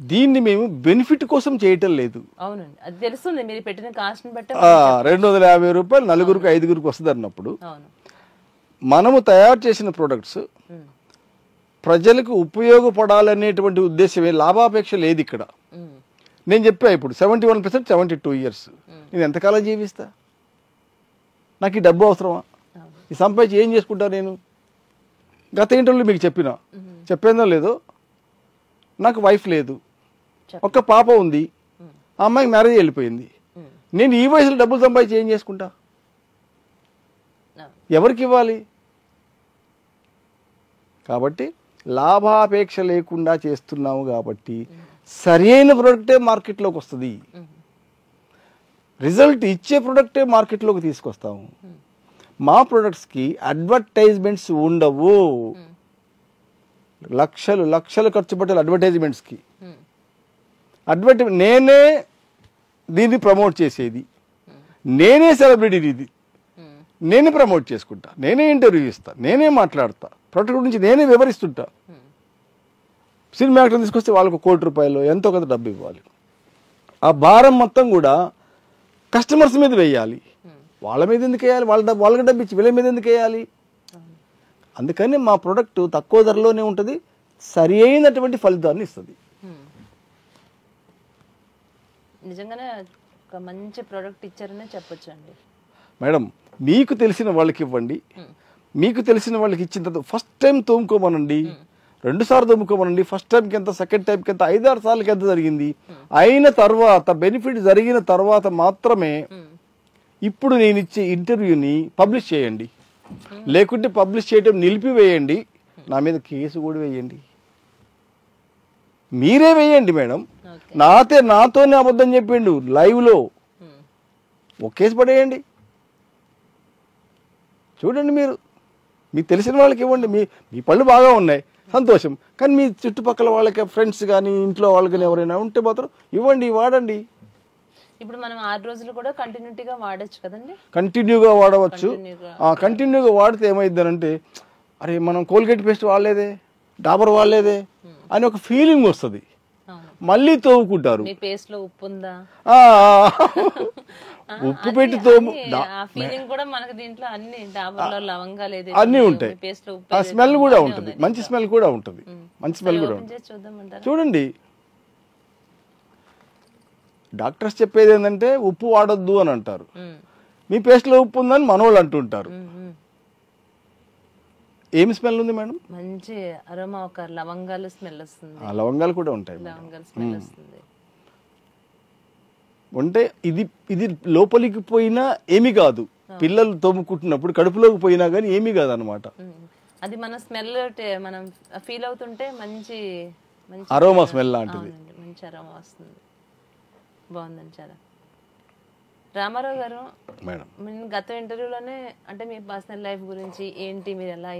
దీన్ని మేము బెనిఫిట్ కోసం చేయటం లేదు. అవునండి, అది తెలుస్తుంది, మీరు పెట్టిన కాస్ట్ బట్టి 250 రూపాయలు 4-5 వస్తుంది అన్నప్పుడు మనము తయారు చేసిన ప్రొడక్ట్స్ ప్రజలకు ఉపయోగపడాలనేటువంటి ఉద్దేశమే, లాభాపేక్ష లేదు ఇక్కడ. నేను చెప్పా ఇప్పుడు 71% 72 years, నేను ఎంతకాలం జీవిస్తా? నాకు ఈ డబ్బు అవసరమా? ఈ సంపాదించి ఏం చేసుకుంటా నేను? గత ఇంటర్వ్యూలో మీకు చెప్పేందో లేదో, నాకు వైఫ్ లేదు, ఒక్క పాప ఉంది, ఆ అమ్మాయికి మ్యారేజ్ వెళ్ళిపోయింది. నేను ఈ వయసులో డబ్బులు సంపాదించి ఏం చేసుకుంటా? ఎవరికి ఇవ్వాలి? కాబట్టి లాభాపేక్ష లేకుండా చేస్తున్నాము కాబట్టి సరైన ప్రొడక్టే మార్కెట్లోకి వస్తుంది, రిజల్ట్ ఇచ్చే ప్రొడక్టే మార్కెట్లోకి తీసుకొస్తాము. మా ప్రొడక్ట్స్కి అడ్వర్టైజ్మెంట్స్ ఉండవు, లక్షలు ఖర్చు పెట్టాలి అడ్వర్టైజ్మెంట్స్కి. నేనే దీన్ని ప్రమోట్ చేసేది, నేనే సెలబ్రిటీ, ఇది నేనే ప్రమోట్ చేసుకుంటా, నేనే ఇంటర్వ్యూ ఇస్తా, నేనే మాట్లాడతా, ప్రొడక్ట్ గురించి నేనే వివరిస్తుంటా. సినిమా యాక్టర్ తీసుకొస్తే వాళ్ళకు ₹1,00,00,000 ఎంతో కొంత డబ్బు ఇవ్వాలి. ఆ భారం మొత్తం కూడా కస్టమర్స్ మీద వేయాలి. వాళ్ళ మీద ఎందుకు వేయాలి? వాళ్ళకి డబ్బు ఇచ్చి వీళ్ళ మీద ఎందుకు వేయాలి? అందుకని మా ప్రోడక్ట్ తక్కువ ధరలోనే ఉంటుంది, సరి అయినటువంటి ఫలితాన్ని ఇస్తుంది. నిజంగానే ఒక మంచి ప్రోడక్ట్ ఇచ్చారనే చెప్పొచ్చు అండి మేడం. మీకు తెలిసిన వాళ్ళకి ఇవ్వండి, మీకు తెలిసిన వాళ్ళకి ఇచ్చిన తర్వాత ఫస్ట్ టైం తోముకోమనండి, 2 సార్లు తోముకోమనండి. ఫస్ట్ టైంకి ఎంత, సెకండ్ టైంకి ఎంత, 5-6 సార్లకి ఎంత జరిగింది. అయిన తర్వాత బెనిఫిట్ జరిగిన తర్వాత మాత్రమే ఇప్పుడు నేను ఇచ్చే ఇంటర్వ్యూని పబ్లిష్ చేయండి. లేకుంటే పబ్లిష్ చేయడం నిలిపివేయండి, నా మీద కేసు కూడా వేయండి. మీరే వేయండి మేడం. నాతోనే అబద్ధం చెప్పిండు లైవ్లో, ఒక కేసు పడేయండి. చూడండి, మీకు తెలిసిన వాళ్ళకి ఇవ్వండి. మీ పళ్ళు బాగా ఉన్నాయి, సంతోషం. కానీ మీ చుట్టుపక్కల వాళ్ళకి, ఫ్రెండ్స్ కానీ ఇంట్లో వాళ్ళకి ఎవరైనా ఉంటే మాత్రం ఇవ్వండి, వాడండి. ఇప్పుడు మనం 6 రోజులు కూడా కంటిన్యూటీగా వాడచ్చు కదండి. కంటిన్యూగా వాడవచ్చు. కంటిన్యూగా వాడితే ఏమైంది అంటే, అరే మనం కోల్గేట్ పేస్ట్ వాడలేదే, డాబర్ వాడలేదే అని ఒక ఫీలింగ్ వస్తుంది. మళ్ళీ తోముకుంటారు. ఉప్పు పెట్టి అన్ని ఉంటాయి. ఆ స్మెల్ కూడా ఉంటుంది, మంచి స్మెల్ కూడా ఉంటుంది. మంచి స్మెల్ కూడా ఉంటుంది. చూడండి, డాక్టర్స్ చెప్పేది ఏంటంటే ఉప్పు వాడొద్దు అని అంటారు. మీ పేస్ట్లో ఉప్పు ఉందని మనోళ్ళు అంటుంటారు. ఏమి స్మెల్ ఉంది మేడం? మంచి అరోమా, ఒక లవంగాలు స్మెల్ వస్తుంది. లవంగాలు కూడా ఉంటాయి. లవంగాలు స్మెల్ వస్తుంది. అంటే ఇది లోపలికి పోయినా ఏమి కాదు. పిల్లలు తోముకుంటున్నప్పుడు కడుపులోకి పోయినా కానీ ఏమీ కాదు అనమాట. అది మన స్మెల్ మనం ఫీల్ అవుతుంటే మంచి అరోమా స్మెల్ లాంటిది, మంచి అరోమా వస్తుంది. బాగుందండి చాలా. రామారావు గారు మేడం, నేను గత ఇంటర్వ్యూలోనే అంటే మీ పర్సనల్ లైఫ్ గురించి ఏంటి, మీరు ఎలా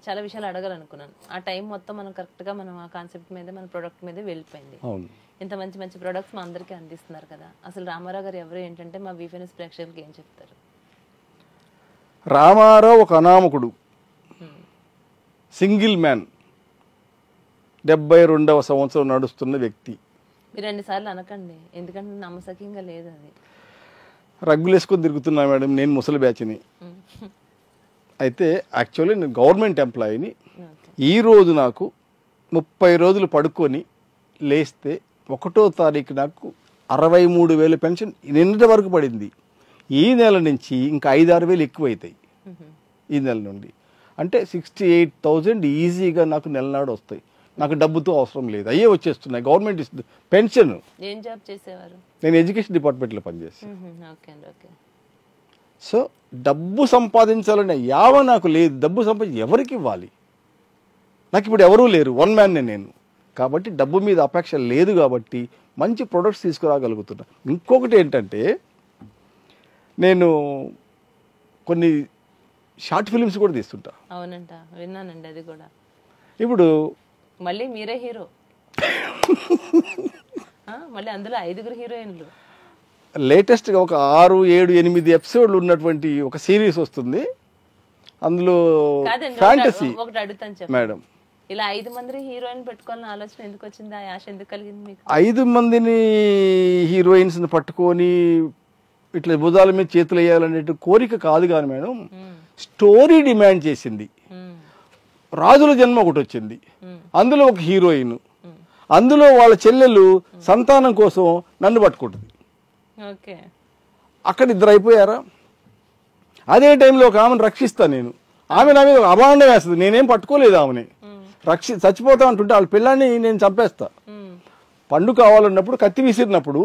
చాలా విషయాలు అడగాలనుకున్నాను. ఆ టైం మొత్తం మనం కరెక్ట్గా మనం ఆ కాన్సెప్ట్ మీద, మన ప్రోడక్ట్ మీద వెళ్ళిపోయింది. ఇంత మంచి మంచి ప్రొడక్ట్స్ మా అందరికీ అందిస్తున్నారు కదా. అసలు రామారావు గారు ఎవరు, ఏంటంటే మా వీఫెన్స్ ప్రేక్షకులకి ఏం చెప్తారు? రామారావు ఒక అనామకుడు, సింగిల్ మ్యాన్, 72వ సంవత్సరం నడుస్తున్న వ్యక్తి. మీరు 2 సార్లు అనకండి, ఎందుకంటే నమ్మసక్యంగా లేదు. అది రగ్గులు వేసుకొని తిరుగుతున్నా మేడం, నేను ముసలి బ్యాచ్ని. అయితే యాక్చువల్లీ నేను గవర్నమెంట్ ఎంప్లాయీని. ఈరోజు నాకు 30 రోజులు పడుకొని లేస్తే 1వ తారీఖు నాకు 63,000 పెన్షన్ నిన్నటి వరకు పడింది. ఈ నెల నుంచి ఇంకా 5-6 వేలు ఎక్కువ అవుతాయి ఈ నెల నుండి. అంటే 68,000 ఈజీగా నాకు నెలనాడు వస్తాయి. నాకు డబ్బుతో అవసరం లేదు, అయ్యే వచ్చేస్తున్నాయి. గవర్నమెంట్ ఇస్తుంది పెన్షన్. ఏం జాబ్ చేసేవారు? నేను ఎడ్యుకేషన్ డిపార్ట్మెంట్లో పనిచేస్తాను. సో డబ్బు సంపాదించాలనే యావ నాకు లేదు. డబ్బు ఎవరికి ఇవ్వాలి? నాకు ఇప్పుడు ఎవరూ లేరు, 1 మ్యాన్నే నేను. కాబట్టి డబ్బు మీద అపేక్ష లేదు కాబట్టి మంచి ప్రొడక్ట్స్ తీసుకురాగలుగుతున్నా. ఇంకొకటి ఏంటంటే, నేను కొన్ని షార్ట్ ఫిల్మ్స్ కూడా తీస్తుంటా. అవునంట, విన్నానండి అది కూడా. ఇప్పుడు మళ్ళీ మీరే హీరో, మళ్ళీ అందులో 5 హీరోయిన్లు. లేటెస్ట్గా ఒక 6, 7, 8 ఎపిసోడ్లు ఉన్నటువంటి ఒక సిరీస్ వస్తుంది. అందులో ఫ్యాంటసీ. ఒకటి అడుగుతాను మేడం, ఇలా 5 మందిని హీరోయిన్ పెట్టుకోవాలని ఆలోచన ఎందుకు వచ్చింది? ఆ ఆశ ఎందుకు కలిగింది మీకు? 5 మందిని హీరోయిన్స్ని పట్టుకొని ఇట్లా భుజాల మీద చేతులు వేయాలనే కోరిక కాదు కానీ మేడం, స్టోరీ డిమాండ్ చేసింది. రాజుల జన్మ ఒకటి వచ్చింది, అందులో ఒక హీరోయిన్, అందులో వాళ్ళ చెల్లెలు సంతానం కోసం నన్ను పట్టుకుంటుంది. అక్కడ 2 అయిపోయారా? అదే టైంలో ఒక ఆమెను రక్షిస్తా నేను. ఆమె నా మీద అభాండం వేస్తుంది, నేనేం పట్టుకోలేదు ఆమెని. చచ్చిపోతా అంటుంటే వాళ్ళ పిల్లాన్ని నేను చంపేస్తా. పండు కావాలన్నప్పుడు కత్తి విసిరినప్పుడు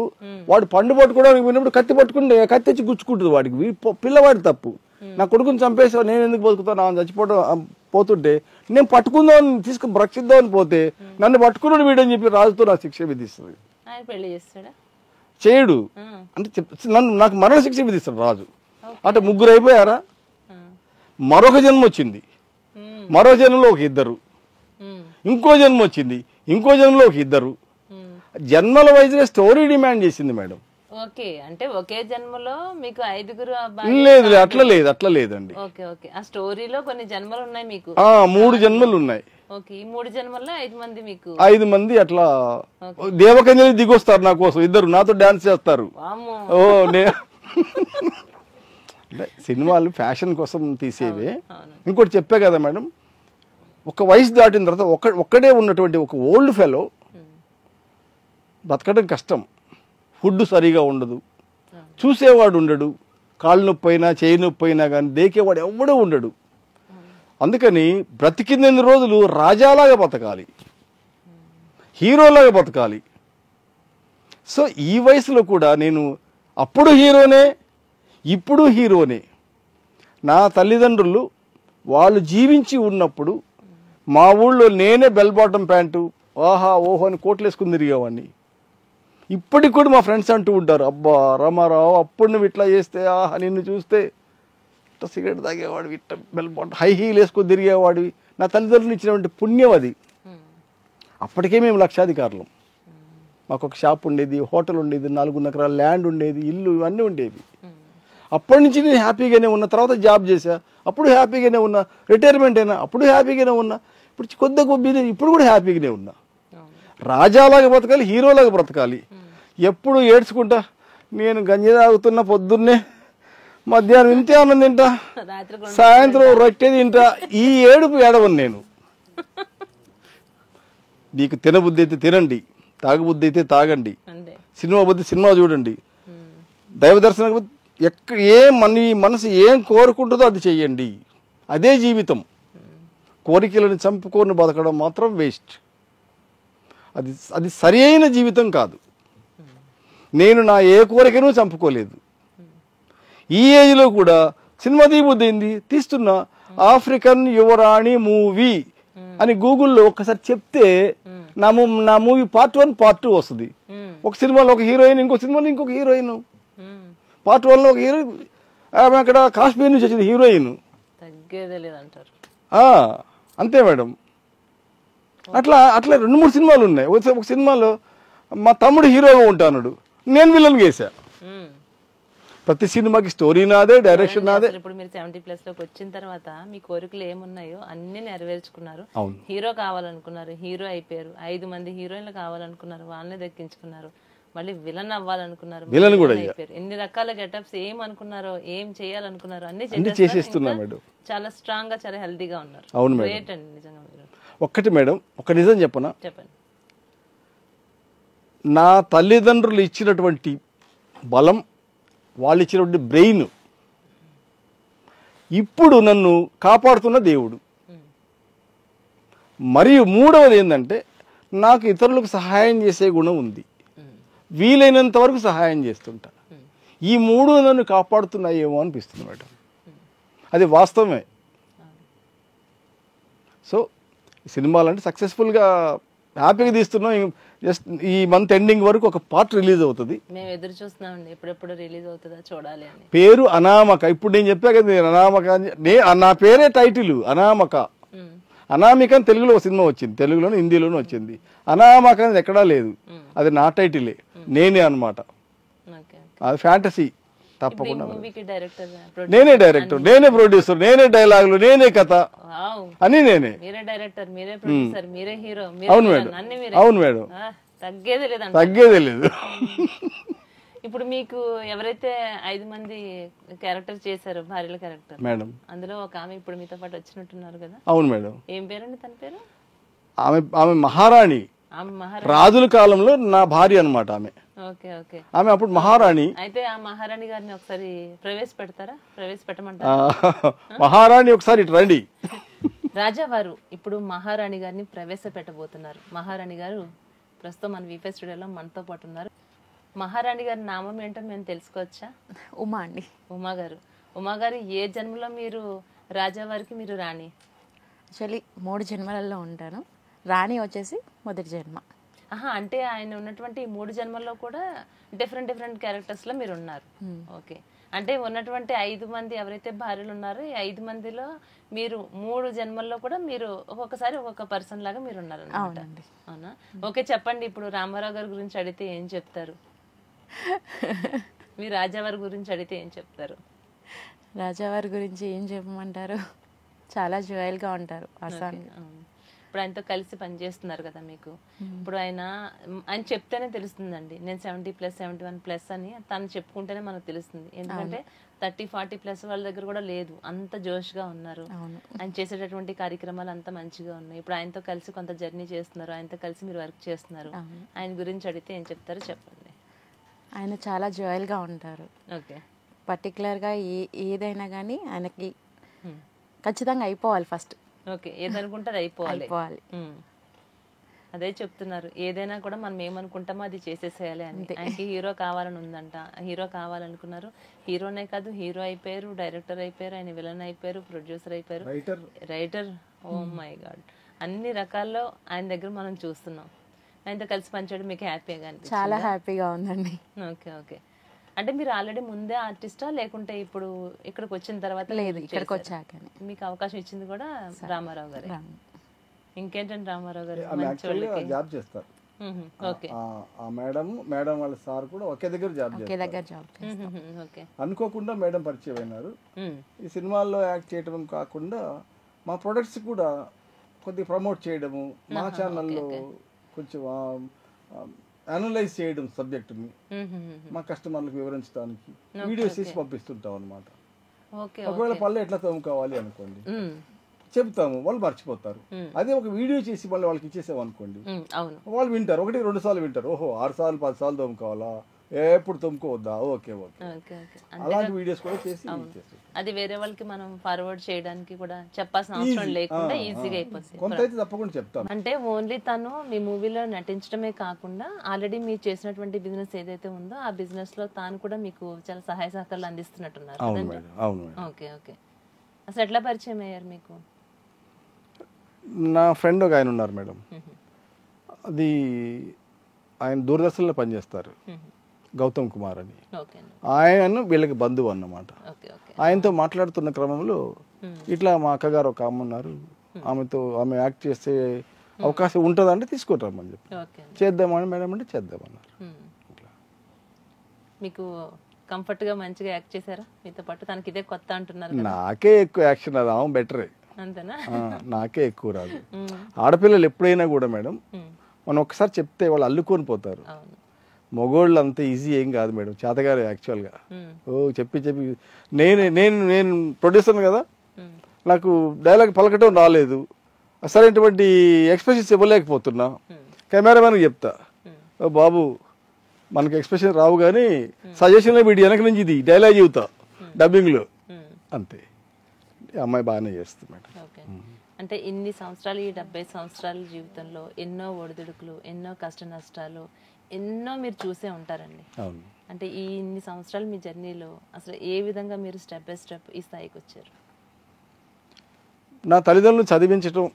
వాడు పండు పట్టుకోవడానికి పోయినప్పుడు కత్తి తెచ్చి గుచ్చుకుంటుంది వాడికి. పిల్లవాడి తప్పు. నా కొడుకుని చంపేసా, నేను ఎందుకు బతుకుతాను? ఆమె చచ్చిపోవడం పోతుంటే నేను పట్టుకుందామని రక్షిద్దామని పోతే నన్ను పట్టుకున్నాడు వీడని చెప్పి రాజుతో నాకు శిక్ష విధిస్తుంది. చేయడు అంటే నాకు మరణ శిక్ష విధిస్తాడు రాజు. అంటే 3 అయిపోయారా? మరొక జన్మ వచ్చింది, మరో జన్మలో ఒక 2, ఇంకో జన్మ వచ్చింది, ఇంకో జన్మలో ఒక 2. జన్మల వైజ్గా స్టోరీ డిమాండ్ చేసింది మేడం. ఓకే, అంటే ఒకే జన్మలో మీకు 5 లేదు, అట్లా లేదండి. ఆ స్టోరీలో కొన్ని జన్మలు ఉన్నాయి మీకు. 3 జన్మలు ఉన్నాయి. ఓకే, ఈ 3 జన్మల్లో 5 మంది మీకు. 5 మంది అట్లా దేవకన్యలు దిగొస్తారు నా కోసం. 2 నాతో డాన్స్ చేస్తారు. సినిమాలు ఫ్యాషన్ కోసం తీసేవి. ఇంకోటి చెప్పే కదా మేడం, ఒక వయసు దాటిన తర్వాత ఒక్కడే ఉన్నటువంటి ఒక ఓల్డ్ ఫెలో బతకడం కష్టం. ఫుడ్ సరిగా ఉండదు, చూసేవాడు ఉండడు, కాళ్ళు నొప్పి అయినా చేయి నొప్పి అయినా కానీ దేకేవాడు ఎవడూ ఉండడు. అందుకని బ్రతికిందని రోజులు రాజాలాగా బతకాలి, హీరోలాగా బతకాలి. సో ఈ వయసులో కూడా నేను అప్పుడు హీరోనే, ఇప్పుడు హీరోనే. నా తల్లిదండ్రులు వాళ్ళు జీవించి ఉన్నప్పుడు మా ఊళ్ళో నేనే బెల్ బాటం ప్యాంటు ఆహా ఓహో అని కోట్లు వేసుకుని తిరిగేవాడిని. ఇప్పటికి కూడా మా ఫ్రెండ్స్ అంటూ ఉంటారు, అబ్బా రామారావు అప్పుడు నువ్వు ఇట్లా చేస్తే ఆహా నిన్ను చూస్తే ఇట్లా సిగరెట్ తాగేవాడివి, ఇట్లా బెల్ బాటం హై హీల్ వేసుకొని తిరిగేవాడివి. నా తల్లిదండ్రులు ఇచ్చినటువంటి పుణ్యం అది. అప్పటికే మేము లక్షాధికారులం. మాకు ఒక షాప్ ఉండేది, హోటల్ ఉండేది, 4 ఎకరాల ల్యాండ్ ఉండేది, ఇల్లు ఇవన్నీ ఉండేవి. అప్పటి నుంచి నేను హ్యాపీగానే ఉన్నా. తర్వాత జాబ్ చేశా, అప్పుడు హ్యాపీగానే ఉన్నా. రిటైర్మెంట్ అయినా అప్పుడు హ్యాపీగానే ఉన్నా. ఇప్పుడు కొద్ది కొద్ది ఇప్పుడు కూడా హ్యాపీగానే ఉన్నా. రాజాలాగా బ్రతకాలి, హీరోలాగా బ్రతకాలి. ఎప్పుడు ఏడ్చుకుంటా నేను గంజి తాగుతున్నా, పొద్దున్నే మధ్యాహ్నం ఇంతే అన్నం తింటా, సాయంత్రం రొట్టె తింటా. ఈ ఏడుపు ఏడవను నేను. నీకు తినబుద్ధి అయితే తినండి, తాగబుద్ధి అయితే తాగండి, సినిమా బుద్ధి సినిమా చూడండి, దైవ దర్శనం మీ మనసు ఏం కోరుకుంటుందో అది చెయ్యండి. అదే జీవితం. కోరికలను చంపుకొని బతకడం మాత్రం వేస్ట్. అది సరి అయిన జీవితం కాదు. నేను నా ఏ కోరికను చంపుకోలేదు. ఈ ఏజ్లో కూడా సినిమా తీయబుద్ధి అయింది, తీస్తున్నా. ఆఫ్రికన్ యువరాణి మూవీ అని గూగుల్లో ఒక్కసారి చెప్తే నా మూవీ పార్ట్ 1 పార్ట్ 2 వస్తుంది. ఒక సినిమాలో ఒక హీరోయిన్, ఇంకో సినిమాలో ఇంకొక హీరోయిన్. పార్ట్ 1లో ఒక హీరోయిన్, ఆమె అక్కడ కాశ్మీర్ నుంచి వచ్చింది హీరోయిన్. అంతే మేడం. అట్లా 2-3 సినిమాలు ఉన్నాయి. ఒక సినిమాలో మా తమ్ముడు హీరోగా ఉంటాడు, నేను విలన్ చేశా. ప్రతి సినిమాకి స్టోరీ నాదే, డైరెక్షన్ నాదే. ఇప్పుడు మీరు 70+ లోకి వచ్చిన తర్వాత మీ కోరికలు ఏమున్నాయో అన్ని నెరవేర్చుకున్నారు. హీరో కావాలనుకున్నారు, హీరో అయిపోయారు. 5 మంది హీరోయిన్లు కావాలనుకున్నారు, వాళ్ళని దక్కించుకున్నారు. మళ్ళీ విలన్ అవ్వాలనుకున్నారు, విలన్ కూడా అయిపోయారు. ఎన్ని రకాల గెటప్స్ ఏం అనుకున్నారో, ఏం చేయాలనుకున్నారో అన్ని చేసేస్తున్నా మేడం. చాలా స్ట్రాంగ్ గా, చాలా హెల్తీగా ఉన్నారు. అవును మేడం. గ్రేట్ అండి నిజంగా. ఒక్కటి మేడం, ఒక నిజం చెప్పనా? చెప్పండి. నా తల్లిదండ్రులు ఇచ్చినటువంటి బలం, వాళ్ళు ఇచ్చినటువంటి బ్రెయిన్, ఇప్పుడు నన్ను కాపాడుతున్న దేవుడు. మరియు మూడవది ఏంటంటే నాకు ఇతరులకు సహాయం చేసే గుణం ఉంది. వీలైనంత వరకు సహాయం చేస్తుంటా. ఈ 3 నన్ను కాపాడుతున్నాయేమో అనిపిస్తుంది మేడం. అది వాస్తవమే. సో సినిమాలంటే సక్సెస్ఫుల్గా హ్యాపీగా తీస్తున్నాం. జస్ట్ ఈ మంత్ ఎండింగ్ వరకు ఒక పార్ట్ రిలీజ్ అవుతుంది. మేము ఎదురు చూస్తున్నామండి, ఎప్పుడెప్పుడు రిలీజ్ అవుతుందా చూడాలి అని. పేరు అనామక. ఇప్పుడు నేను చెప్పా కదా, నేను అనామక, నా పేరే టైటిల్ అనామక. అనామిక అని తెలుగులో ఒక సినిమా వచ్చింది, తెలుగులోను హిందీలోనూ వచ్చింది. అనామక అనేది ఎక్కడా లేదు, అది నా టైటిలే, నేనే అనమాట. అది ఫ్యాంటసీ. తప్పకుండా నేనే డైరెక్టర్, నేనే ప్రొడ్యూసర్, నేనే డైలాగులు, నేనే కథ అని నేనే. అవును మేడం, అవును మేడం, తగ్గేదే లేదు. ఇప్పుడు మీకు ఎవరైతే 5 మంది క్యారెక్టర్ చేశారో, భార్యల క్యారెక్టర్ మేడం, అందులో ఒక ఆమె ఇప్పుడు మీతో పాటు వచ్చినట్టున్నారు కదా? అవును మేడం. ఏం పేరండి తన పేరు? ఆమె మహారాణి. రాజుల కాలంలో నా భార్య అనమాట ఆమె. ఆమె అప్పుడు మహారాణి. అయితే ఆ మహారాణి గారిని ఒకసారి ప్రవేశపెట్టమంటారా? మహారాణి ఒకసారి ఇటు రండి. రాజావారు ఇప్పుడు మహారాణి గారిని ప్రవేశపెట్టబోతున్నారు. మహారాణి గారు ప్రస్తుతం మన వీపీ స్టూడియోలో మనతో పాటు ఉన్నారు. మహారాణి గారి నామం ఏంటో మేము తెలుసుకోవచ్చా? ఉమా అండి. ఉమా గారు. ఉమా గారు, ఏ జన్మలో మీరు రాజావారికి మీరు రాణి? యాక్చువల్లీ 3 జన్మలలో ఉంటాను. రాణి వచ్చేసి మొదటి జన్మ. అంటే ఆయన ఉన్నటువంటి 3 జన్మల్లో కూడా డిఫరెంట్ క్యారెక్టర్స్ లో మీరు ఉన్నారు. ఓకే. అంటే ఉన్నటువంటి 5 మంది ఎవరైతే భార్యలు ఉన్నారో, ఈ 5 మందిలో మీరు 3 జన్మల్లో కూడా మీరు ఒక్కొక్కసారి ఒక్కొక్క పర్సన్ లాగా మీరు ఉన్నారు అన్నమాట. అవునా? ఓకే, చెప్పండి. ఇప్పుడు రామారావు గారి గురించి అడిగితే ఏం చెప్తారు? మీ రాజావారి గురించి అడిగితే ఏం చెప్తారు? రాజావారి గురించి ఏం చెప్పమంటారు? చాలా జాయల్గా ఉంటారు. ఇప్పుడు ఆయనతో కలిసి పనిచేస్తున్నారు కదా మీకు. ఇప్పుడు ఆయన చెప్తేనే తెలుస్తుందండి. నేను 70+, 71+ అని తను చెప్పుకుంటేనే మనకు తెలుస్తుంది. ఎందుకంటే 30-40+ వాళ్ళ దగ్గర కూడా లేదు, అంత జోష్గా ఉన్నారు. ఆయన చేసేటటువంటి కార్యక్రమాలు అంత మంచిగా ఉన్నాయి. ఇప్పుడు ఆయనతో కలిసి కొంత జర్నీ చేస్తున్నారు, ఆయనతో కలిసి మీరు వర్క్ చేస్తున్నారు. ఆయన గురించి అడిగితే ఏం చెప్తారో చెప్పండి. ఆయన చాలా జాయల్గా ఉంటారు. ఓకే. పర్టికులర్గా ఏదైనా కానీ ఆయనకి ఖచ్చితంగా అయిపోవాలి ఫస్ట్. ఓకే, ఏదనుకుంటే అది అయిపోవాలి. అదే చెప్తున్నారు, ఏదైనా కూడా మనం ఏమనుకుంటామో అది చేసేసేయాలి అని. ఆయనకి హీరో కావాలని ఉందంట, హీరో కావాలనుకున్నారు. హీరోనే కాదు, హీరో అయిపోయారు, డైరెక్టర్ అయిపోయారు, ఆయన విలన్ అయిపోయారు, ప్రొడ్యూసర్ అయిపోయారు, రైటర్. ఓ మై గాడ్, అన్ని రకాల్లో ఆయన దగ్గర మనం చూస్తున్నాం. ఆయనతో కలిసి పనిచేయడం మీకు హ్యాపీగా అనిపిస్తుంది? చాలా హ్యాపీగా ఉందండి. Okay okay. అంటే మీరు ఆల్రెడీ ముందే ఆర్టిస్టా లేకుంటే ఇప్పుడు ఇక్కడికి వచ్చిన తర్వాత? లేదు, ఇక్కడికి వచ్చాక మీకు అవకాశం ఇచ్చింది కూడా రామారావు గారు. ఇంకేంటంటే రామారావు గారు జాబ్ చేస్తారు. ఆ మేడం వాళ్ళ సార్ కూడా ఒకే దగ్గర జాబ్ చేస్తారు. అనుకోకుండా మేడం పరిచయం అయినారు. ఈ సినిమాల్లో యాక్ట్ చేయడం కాకుండా మా ప్రొడక్ట్స్ కూడా కొద్దిగా ప్రమోట్ చేయడము, మా ఛానల్లో కొంచెం అనలైజ్ చేయడం సబ్జెక్టుని మా కస్టమర్లకు వివరించడానికి వీడియోస్ తీసి పంపిస్తుంటాం అనమాట. ఒకవేళ పళ్ళు ఎట్లా తోముకోవాలి అనుకోండి చెప్తాము, వాళ్ళు మర్చిపోతారు. అదే ఒక వీడియో చేసి మళ్ళీ వాళ్ళకి ఇచ్చేసాం అనుకోండి, వాళ్ళు వింటారు, 1-2 సార్లు వింటారు. ఓహో 6 సార్లు 10 సార్లు తోముకోవాలా, ఎప్పుడు తోముకోవద్దా, ఓకే ఓకే. అలాంటి వీడియోస్ కూడా చేసి అది వేరే వాళ్ళకి మనం ఫార్వర్డ్ చేయడానికి కూడా చెప్పాల్సిన అవసరం లేకుండా ఈజీగా అయిపోతుంది. కొంత అయితే తప్పకుండా చెప్తాం. అంటే ఓన్లీ తను మీ మూవీలో నటించడమే కాకుండా ఆల్రెడీ మీరు చేసినటువంటి బిజినెస్ ఏదైతే ఉందో ఆ బిజినెస్ లో తాను కూడా మీకు చాలా సహాయ సహకారాలు అందిస్తున్నట్టున్నారు. Okay okay. అసలు ఎట్లా పరిచయం అయ్యారు మీకు? నా ఫ్రెండ్ ఒక ఆయన ఉన్నారు మేడం, అది ఆయన దూరదర్శన్లో పనిచేస్తారు, గౌతమ్ కుమార్ అని. ఆయన వీళ్ళకి బంధువు అన్నమాట. ఆయనతో మాట్లాడుతున్న క్రమంలో ఇట్లా మా అక్కగారు ఒక ఆమె ఉన్నారు, ఆమె యాక్ట్ చేసే అవకాశం ఉంటుందంటే తీసుకుంటామని చెప్పి చేద్దామని మేడం అంటే చేద్దామన్నారు. మీకు కంఫర్ట్ గా మంచిగా యాక్ట్ చేశారా? మీతో పాటు తనకి ఇదే కొత్త అంటున్నారు. నాకే ఎక్కువ యాక్షన్ అది, ఆమె బెటరే, అంతేనా? నాకే ఎక్కువ రాదు. ఆడపిల్లలు ఎప్పుడైనా కూడా మేడం మనం ఒకసారి చెప్తే వాళ్ళు అల్లుకొని పోతారు. మగోళ్ళు అంత ఈజీ ఏం కాదు మేడం, చేతగారు యాక్చువల్గా. చెప్పి నేను ప్రొడ్యూసర్ కదా, నాకు డైలాగ్ పలకటం రాలేదు, సరైనటువంటి ఎక్స్ప్రెషన్స్ ఇవ్వలేకపోతున్నా. కెమెరామెన్కి చెప్తా, బాబు మనకి ఎక్స్ప్రెషన్ రావు కానీ సజెషన్లో వీడి వెనక నుంచి ఇది డైలాగ్ చెబుతా డబ్బింగ్లో, అంతే. అమ్మాయి బాగానే చేస్తుంది మేడం. అంటే ఇన్ని సంవత్సరాలు, ఈ 70 సంవత్సరాల జీవితంలో ఎన్నో ఒడిదుడుకులు, ఎన్నో కష్ట నష్టాలు, ఎన్నో మీరు చూసే ఉంటారండి. అంటే ఈ ఇన్ని సంవత్సరాలు మీ జర్నీలో అసలు ఏ విధంగా మీరు స్టెప్ బై స్టెప్ ఈ స్థాయికి వచ్చారు? నా తల్లిదండ్రులు చదివించడం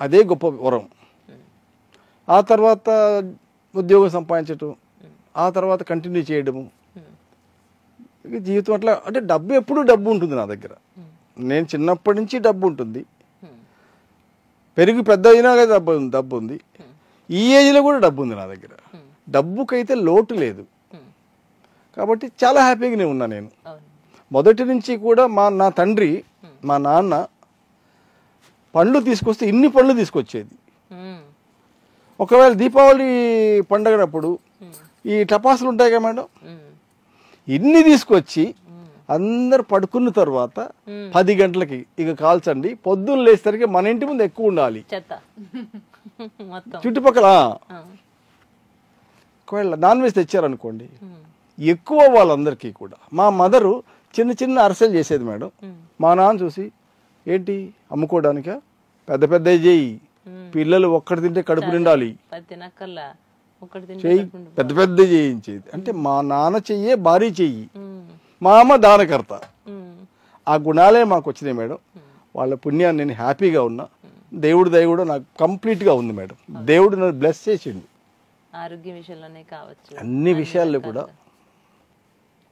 అదే గొప్ప వరం. ఆ తర్వాత ఉద్యోగం సంపాదించటం, ఆ తర్వాత కంటిన్యూ చేయడము, జీవితం అట్లా. అంటే డబ్బు ఎప్పుడు డబ్బు ఉంటుంది నా దగ్గర, నేను చిన్నప్పటి నుంచి డబ్బు ఉంటుంది, పెరిగి పెద్ద అయినా డబ్బు ఉంది, ఈ ఏజ్లో కూడా డబ్బు ఉంది నా దగ్గర. డబ్బుకైతే లోటు లేదు, కాబట్టి చాలా హ్యాపీగానే ఉన్నా నేను. మొదటి నుంచి కూడా నా తండ్రి, మా నాన్న పండ్లు తీసుకొస్తే ఇన్ని పండ్లు తీసుకొచ్చేది. ఒకవేళ దీపావళి పండగనప్పుడు ఈ టపాసులు ఉంటాయి కదా మేడం, ఇన్ని తీసుకొచ్చి అందరు పడుకున్న తర్వాత 10 గంటలకి ఇక కాల్చండి, పొద్దున్న లేసరికి మన ఇంటి ముందు ఎక్కువ ఉండాలి చుట్టుపక్కల. ఒకవేళ నాన్ వెజ్ తెచ్చారనుకోండి ఎక్కువ వాళ్ళందరికీ కూడా. మా మదరు చిన్న చిన్న అరసలు చేసేది మేడం, మా నాన్న చూసి ఏంటి అమ్ముకోవడానికా, పెద్ద పెద్ద చేయి, పిల్లలు ఒక్కటి తింటే కడుపు నిండాలి, చెయ్యి పెద్ద పెద్ద చేయించేది. అంటే మా నాన్న చెయ్యే భారీ చెయ్యి, మా అమ్మ దానకర్త. ఆ గుణాలే మాకు వచ్చినాయి మేడం. వాళ్ళ పుణ్యాన్ని నేను హ్యాపీగా ఉన్నా. దేవుడి దయ కూడా నాకు కంప్లీట్గా ఉంది మేడం. దేవుడు నన్ను బ్లెస్ చేసిండు ఆరోగ్య విషయంలోనే కావచ్చు, అన్ని విషయాల్లో కూడా.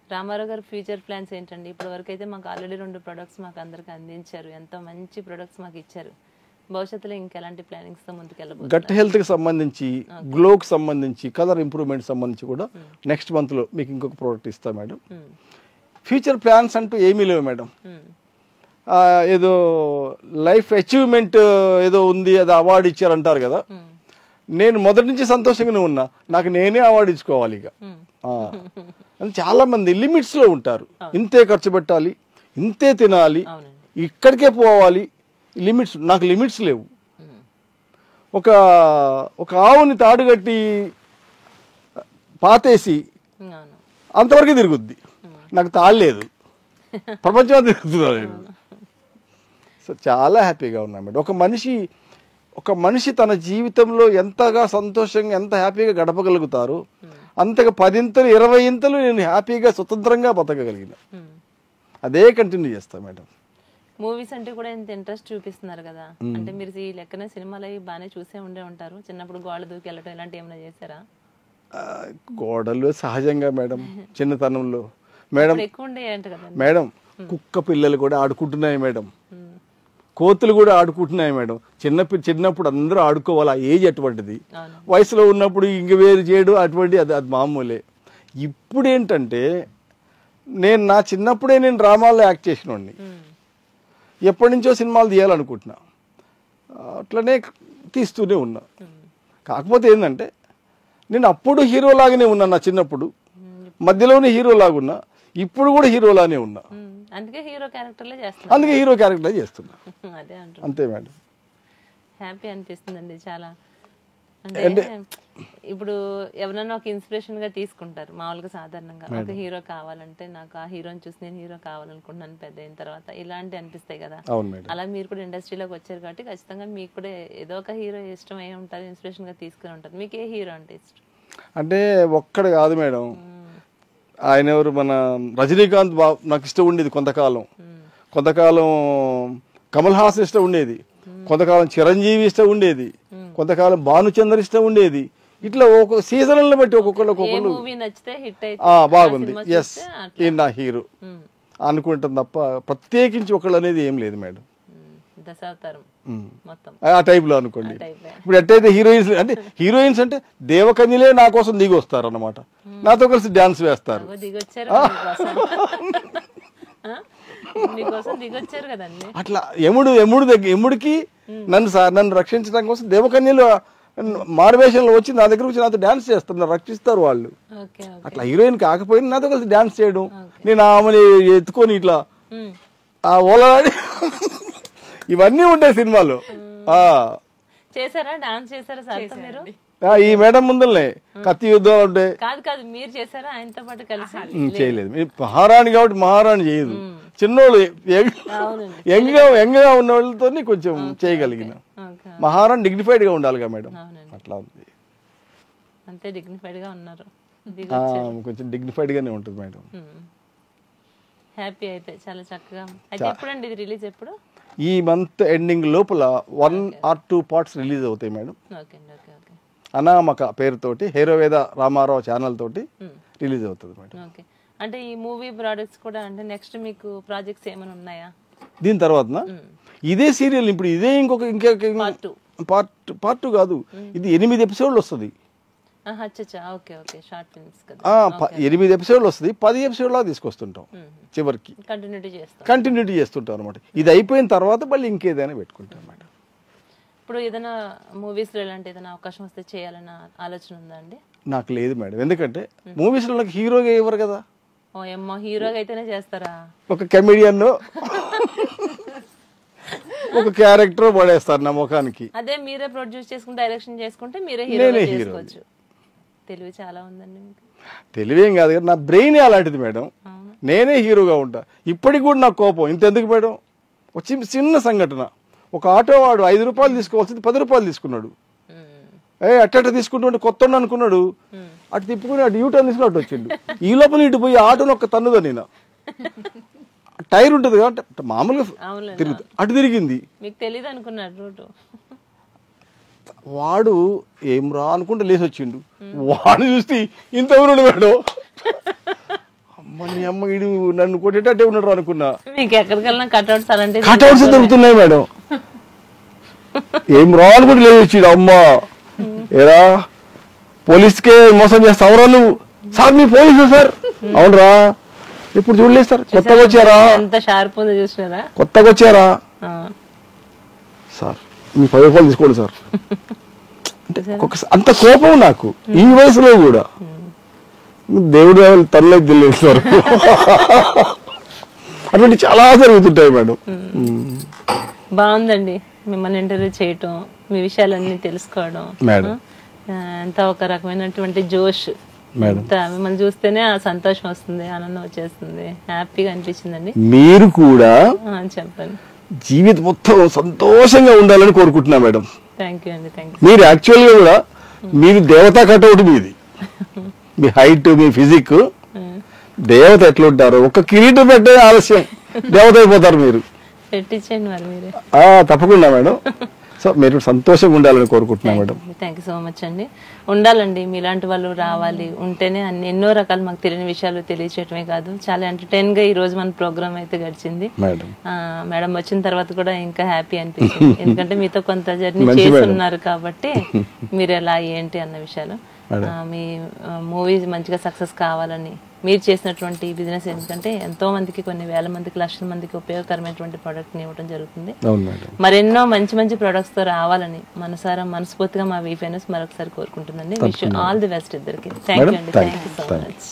రామారావు గారు ఫ్యూచర్ ప్లాన్స్ ఏంటండి? ఇప్పటి వరకు అయితే మాకు ఆల్రెడీ 2 ప్రొడక్ట్స్ మాకు అందరికి అందించారు, ఎంతో మంచి ప్రొడక్ట్స్ మాకు ఇచ్చారు. భవిష్యత్తులో ఇంకెలాంటి ప్లానింగ్స్ తో ముందుకు వెళ్ళబోతున్నారు? గట్ హెల్త్ కి సంబంధించి, గ్లోకి సంబంధించి, కలర్ ఇంప్రూవ్మెంట్ సంబంధించి కూడా నెక్స్ట్ మంత్ లో మీకు ఇంకొక ప్రోడక్ట్ ఇస్తా మేడం. ఫ్యూచర్ ప్లాన్స్ అంటూ ఏమీ లేవు మేడం. ఏదో లైఫ్ అచీవ్మెంట్ ఏదో ఉంది, అది అవార్డు ఇచ్చారంటారు కదా, నేను మొదటి నుంచి సంతోషంగానే ఉన్నా, నాకు నేనే అవార్డు ఇచ్చుకోవాలి ఇక. చాలా మంది లిమిట్స్ లో ఉంటారు, ఇంతే ఖర్చు పెట్టాలి, ఇంతే తినాలి, ఇక్కడికే పోవాలి, లిమిట్స్. నాకు లిమిట్స్ లేవు. ఒక ఆవుని తాడుగట్టి పాతేసి అంతవరకే తిరుగుద్ది, నాకు తాళలేదు, ప్రపంచం తిరుగుతున్నా నేను. సో చాలా హ్యాపీగా ఉన్నా మేడం. ఒక మనిషి తన జీవితంలో ఎంతగా సంతోషంగా ఎంత హ్యాపీగా గడపగలుగుతారు అంతగా 10 ఇంతలు 20 ఇంతలు నేను హ్యాపీగా స్వతంత్రంగా బతకగలిగిన. అదే కంటిన్యూ చేస్తా మేడం. మూవీస్ అంటే కూడా ఎంత ఇంట్రెస్ట్ చూపిస్తున్నారు కదా, అంటే మీరు ఈ లెక్కన సినిమాలు అవి బాగానే చూసే ఉండే ఉంటారు. చిన్నప్పుడు గోడ దూకి వెళ్ళటం ఇలాంటి ఏమైనా చేశారా? గోడలు సహజంగా మేడం, చిన్నతనంలో మేడం ఎక్కువ ఉండే అంట కదా మేడం. కుక్క పిల్లలు కూడా ఆడుకుంటున్నాయి మేడం, కోతులు కూడా ఆడుకుంటున్నాయి మేడం. చిన్నప్పుడు అందరూ ఆడుకోవాలి, ఆ ఏజ్ అటువంటిది. వయసులో ఉన్నప్పుడు ఇంక వేరు చేయడం అటువంటి అది మామూలే. ఇప్పుడు ఏంటంటే నా చిన్నప్పుడే నేను డ్రామాల్లో యాక్ట్ చేసినోడిని, ఎప్పటి నుంచో సినిమాలు తీయాలనుకుంటున్నా, అట్లనే తీస్తూనే ఉన్నా. కాకపోతే ఏంటంటే నేను అప్పుడు హీరోలాగానే ఉన్నా, నా చిన్నప్పుడు మధ్యలోనే హీరోలాగున్నా, ఇప్పుడు కూడా హీరోలానే ఉన్నా. అందుకే హీరో క్యారెక్టర్లే చేస్తున్నా. అదే అంతే మేడం. హ్యాపీ అనిపిస్తుందండి చాలా. అంటే ఇప్పుడు ఎవరన్నా ఒక ఇన్స్పిరేషన్ గా తీసుకుంటారు మామూలుగా సాధారణంగా, ఒక హీరో కావాలంటే నాకు ఆ హీరోని చూసి నేను హీరో కావాలనుకుంటున్నాను పెద్ద అయిన తర్వాత, ఇలాంటి అనిపిస్తాయి కదా. అలా మీరు కూడా ఇండస్ట్రీలోకి వచ్చారు కాబట్టి ఖచ్చితంగా మీకు కూడా ఏదో ఒక హీరో ఇష్టం అయి ఉంటారు, ఇన్స్పిరేషన్ గా తీసుకుని ఉంటారు. మీకు ఏ హీరో అంటే ఇష్టం? అంటే ఒక్కడు కాదు మేడం, ఆయన ఎవరు, మన రజనీకాంత్ నాకు ఇష్టం ఉండేది కొంతకాలం కమల్ హాసన్ ఇష్టం ఉండేది, కొంతకాలం చిరంజీవి ఇష్టం ఉండేది, కొంతకాలం భానుచంద్ర ఇష్టం ఉండేది. ఇట్లా ఒక సీజన్లను బట్టి ఒక్కొక్కరు బాగుంది, ఎస్ ఈ నా హీరో అనుకుంటాం తప్ప ప్రత్యేకించి ఒకళ్ళు అనేది ఏం లేదు మేడం. ఆ టైప్ లో అనుకోండి. ఇప్పుడు ఎట్టయితే హీరోయిన్స్ అంటే దేవకన్యలే నా కోసం దిగి వస్తారు అన్నమాట, నాతో కలిసి డాన్స్ వేస్తారు. అట్లా ఎముడికి నన్ను రక్షించడం కోసం దేవకన్యలు మారువేషంలో వచ్చి నా దగ్గర వచ్చి నాతో డాన్స్ చేస్తారు, రక్షిస్తారు వాళ్ళు. అట్లా హీరోయిన్ కాకపోయినా నాతో కలిసి డాన్స్ చేయడం, నేను ఆమెని ఎత్తుకొని ఇట్లా ఆ ఓలాడి ఇవన్నీ ఉంటాయి సినిమాలో. ఈ మేడం ముందరనే కత్తి యుద్ధం ఉంటే చేయలేదు. మహారాణి కాబట్టి మహారాణి చేయదు, చిన్నోళ్ళు యంగ్గా ఉన్న వాళ్ళతో కొంచెం చేయగలిగిన. మహారాణి డిగ్నిఫైడ్ గా ఉండాలిగా మేడం, అట్లా ఉంది. కొంచెం డిగ్నిఫైడ్ గానే ఉంటుంది మేడం. హ్యాపీ అయితే చాలా చక్కగా. అయితే ఎప్పుడండి ఇది రిలీజ్? ఎప్పుడు? ఈ మంత్ ఎండింగ్ లోపల 1 or 2 పార్ట్స్ రిలీజ్ అవుతాయి మేడం. అనామక పేరుతోటి హేరోవేద రామారావు ఛానల్ తోటి రిలీజ్ అవుతుంది మేడం. అంటే ఈ మూవీ ప్రాజెక్ట్స్ కూడా అంటే నెక్స్ట్ మీకు ప్రాజెక్ట్స్ ఏమైనా ఉన్నాయా దీని తర్వాత? ఇదే సీరియల్ ఇప్పుడు ఇదే ఇంకొక పార్ట్ 2 కాదు, ఇది 8 ఎపిసోడ్లు వస్తుంది. 8 ఎపిసోడ్లు వస్తుంది, 10 ఎపిసోడ్లా తీసుకొస్తుంటాం చివరికి, కంటిన్యూటీ చేస్తుంటాం అనమాట. ఇది అయిపోయిన తర్వాత మళ్ళీ ఇంకేదైనా పెట్టుకుంటాం మేడం. ఇప్పుడు ఏదైనా మూవీస్ లో ఇలాంటి ఏదైనా అవకాశం వస్తే చేయాలన్న ఆలోచన ఉందా అండి? నాకు లేదు మేడం, ఎందుకంటే మూవీస్ లో నాకు హీరోగా ఇవ్వరు కదా. హీరోగా అయితేనే చేస్తారా? ఒక కమెడియన్ ఒక క్యారెక్టర్ పడేస్తారు నా ముఖానికి. అదే మీరే ప్రొడ్యూస్ చేసుకుంటే డైరెక్షన్ చేసుకుంటే మీరే హీరో చేసుకోవచ్చు. తెలివి చాలా ఉందండి మీకు. తెలివేం కాదు కదా, నా బ్రెయిన్ అలాంటిది మేడం. నేనే హీరోగా ఉంటా. ఇప్పటికి కూడా నాకు కోపం ఇంతెందుకు మేడం. వచ్చి చిన్న సంఘటన, ఒక ఆటో వాడు 5 రూపాయలు తీసుకోవాల్సింది 10 రూపాయలు తీసుకున్నాడు. అట్ట తీసుకుంటుంటే కొత్త అనుకున్నాడు, అటు తిప్పుకుని అటు యూటర్న్ తీసుకుని అటు వచ్చిండు. ఈ లోపల ఇటు పోయి ఆటోని ఒక తన్నుదా, నేను టైర్ ఉంటుంది కాబట్టి మామూలుగా తిరుగుతుంది, అటు తిరిగింది. మీకు తెలియదు అనుకున్నాడు రూట్. వాడు ఏం రా అనుకుంటే లేచి వచ్చిండు. వాడు చూస్తే ఇంత ఉన్నాడు మేడం. అమ్మని అమ్మ ఇడు నన్ను కొట్టేటట్టే ఉన్నాడు అనుకున్నా. కట్అవుట్స్ దొరుకుతున్నాయి మేడం. ఏం రా అనుకుంటే లేచి వచ్చిండు. అమ్మా ఏరా పోలీస్కే మోసం చేస్తావురా నువ్వు? సార్ మీ పోలీసు సార్? అవునరా, ఇప్పుడు చూడలేదు సార్, కొత్తగా వచ్చారా? కొత్తగా వచ్చారా సార్? మీ 10 రూపాయలు తీసుకోండి సార్. అంటే అంత కోపం నాకు ఈ వయసులో కూడా. దేవుడు తనలో తెలియదు సార్. అటువంటి చాలా జరుగుతుంటాయి మేడం. బాగుందండి మిమ్మల్ని ఇంటర్వ్యూ చేయటం, మీ విషయాలన్నీ తెలుసుకోవడం మేడం. అంత ఒక రకమైనటువంటి జోష్. మిమ్మల్ని చూస్తేనే ఆ సంతోషం వస్తుంది, ఆనందం వచ్చేస్తుంది, హ్యాపీగా అనిపించిందండి. మీరు కూడా చెప్పండి. జీవితం మొత్తం సంతోషంగా ఉండాలని కోరుకుంటున్నా మేడం. థ్యాంక్ యూ అండి, థ్యాంక్ యూ. మీరు యాక్చువల్గా కూడా మీరు దేవతా కటౌట్ మీది, మీ హైట్, మీ ఫిజిక్, దేవత ఎట్లా ఉంటారు, ఒక కిరీటం పెట్టే ఆలస్యం దేవత అయిపోతారు మీరు. పెట్టించండి మరి మీరే. తప్పకుండా మేడం. సో మీరు సంతోషంగా ఉండాలని కోరుకుంటున్నా madam. Thank you so much అండి. ఉండాలండి, మీలాంటి వాళ్ళు రావాలి, ఉంటేనే అన్ని ఎన్నో రకాలు మాకు తెలియని విషయాలు తెలియచేయటమే కాదు, చాలా ఎంటర్టైన్ గా ఈ రోజు మన ప్రోగ్రామ్ అయితే గడిచింది. మేడం వచ్చిన తర్వాత కూడా ఇంకా హ్యాపీ అనిపించింది, ఎందుకంటే మీతో కొంత జర్నీ చేస్తున్నారు కాబట్టి మీరు ఎలా ఏంటి అన్న విషయాలు. మీ మూవీ మంచిగా సక్సెస్ కావాలని మీరు చేసినటువంటి బిజినెస్, ఎందుకంటే ఎంతో మందికి, కొన్ని వేల మందికి, లక్షల మందికి ఉపయోగకరమైనటువంటి ప్రోడక్ట్ ని ఇవ్వడం జరుగుతుంది. మరెన్నో మంచి మంచి ప్రొడక్ట్స్ తో రావాలని మనస్ఫూర్తిగా మా వీఫైనస్ మరొకసారి కోరుకుంటుందండి. విష్ ఆల్ ది బెస్ట్ ఇద్దరికి. థ్యాంక్ యూ అండి, థ్యాంక్ యూ సో మచ్.